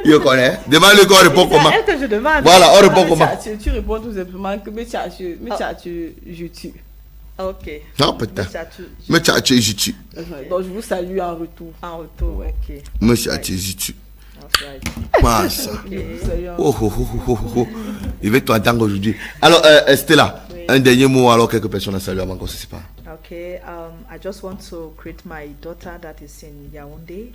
Je connais. Demande le corps répond comment? Elle que je demande. Voilà, on répond comment? Tu réponds tout simplement que je tue. Ok. Non, peut-être. Mais tu as tué, je tue. Donc je vous salue en retour. En retour, ok. Monsieur a tué, je tue. Massa. Il va t'entendre aujourd'hui. Alors, Stella, un dernier mot, alors quelques personnes à saluer avant qu'on se sépare. Okay, I just want to greet my daughter that is in Yaoundé.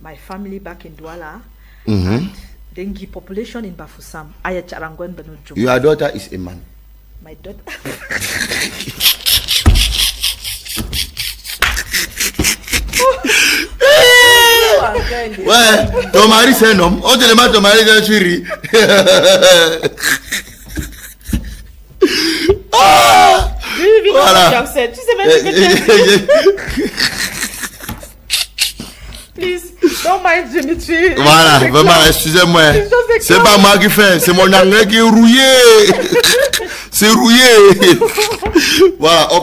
My family back in Douala. And Dengue population in Bafoussam. Your daughter is a man. My daughter. Ouais, ton mari c'est un homme. On te demande ton mari c'est un chéri. Voilà. Tu sais même que Please, don't mind Dimitri. Voilà, vraiment, excusez-moi. C'est pas moi qui fais, c'est mon anglais qui est rouillé. C'est rouillé. Voilà, on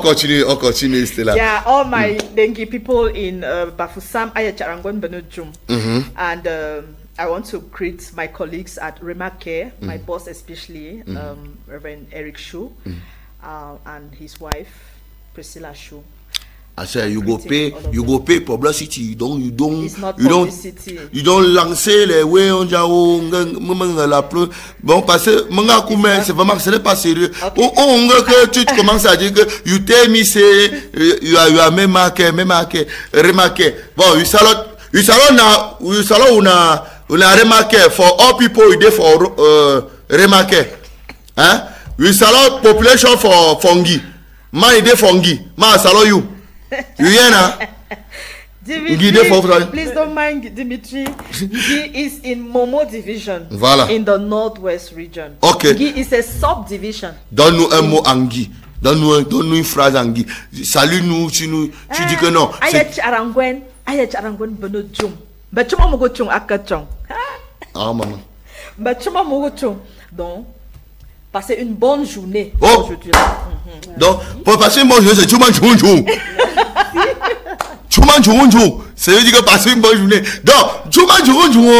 continue, Stella. Yeah, all my Dengue people in Bafoussam, Ayacharangwan, Benojum. And I want to greet my colleagues at Remake, my boss especially, Reverend Eric Shu, and his wife, Priscilla Shu. I say you go pay publicity. You don't lancer les way on jao la plus bon parce que manga koumé c'est vraiment ce n'est pas sérieux. On que tu commences à dire que you tell me say you are même marqué remarqué. Bon you salon una remarqué for all people you dey for remarqué. Hein? You salon population for fungi. Man dey fungi. Man salon you. Dimitri, please don't mind Dimitri. He is in Momo division. Voilà. In the northwest region. Ok. He is a subdivision. Donne-nous un mot Angui. Donne-nous une phrase Angui. Salut-nous, tu dis que non. Ayach Arangwen Benojum. Bachuma Mogochung Akachong. Ah, maman. Bachuma Mogochung. Donc, passez une bonne journée. Oh. Aujourd'hui. Donc, pour passer une bonne journée, c'est Chuman Chunchung. Chuman Chunchung. Ça veut dire que passer une bonne journée. Donc, Chuman Chunchung.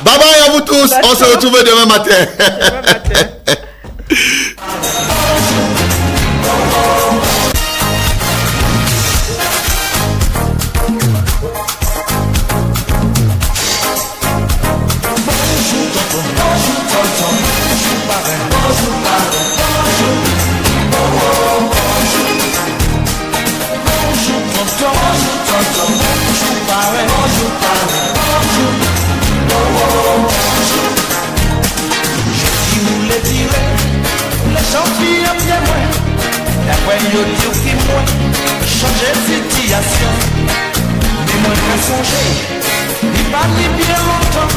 Bye bye à vous tous. On se retrouve demain matin. Changer situation, mais moi je songer, il va bien longtemps.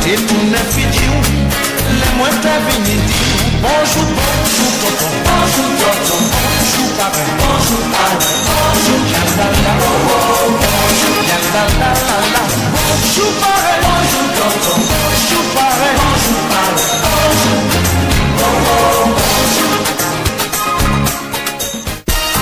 T'es tout neuf vidéo, les moins t'as venu dire bonjour, bonjour, tonton, bonjour, tonton, bonjour, papa, bonjour, papa.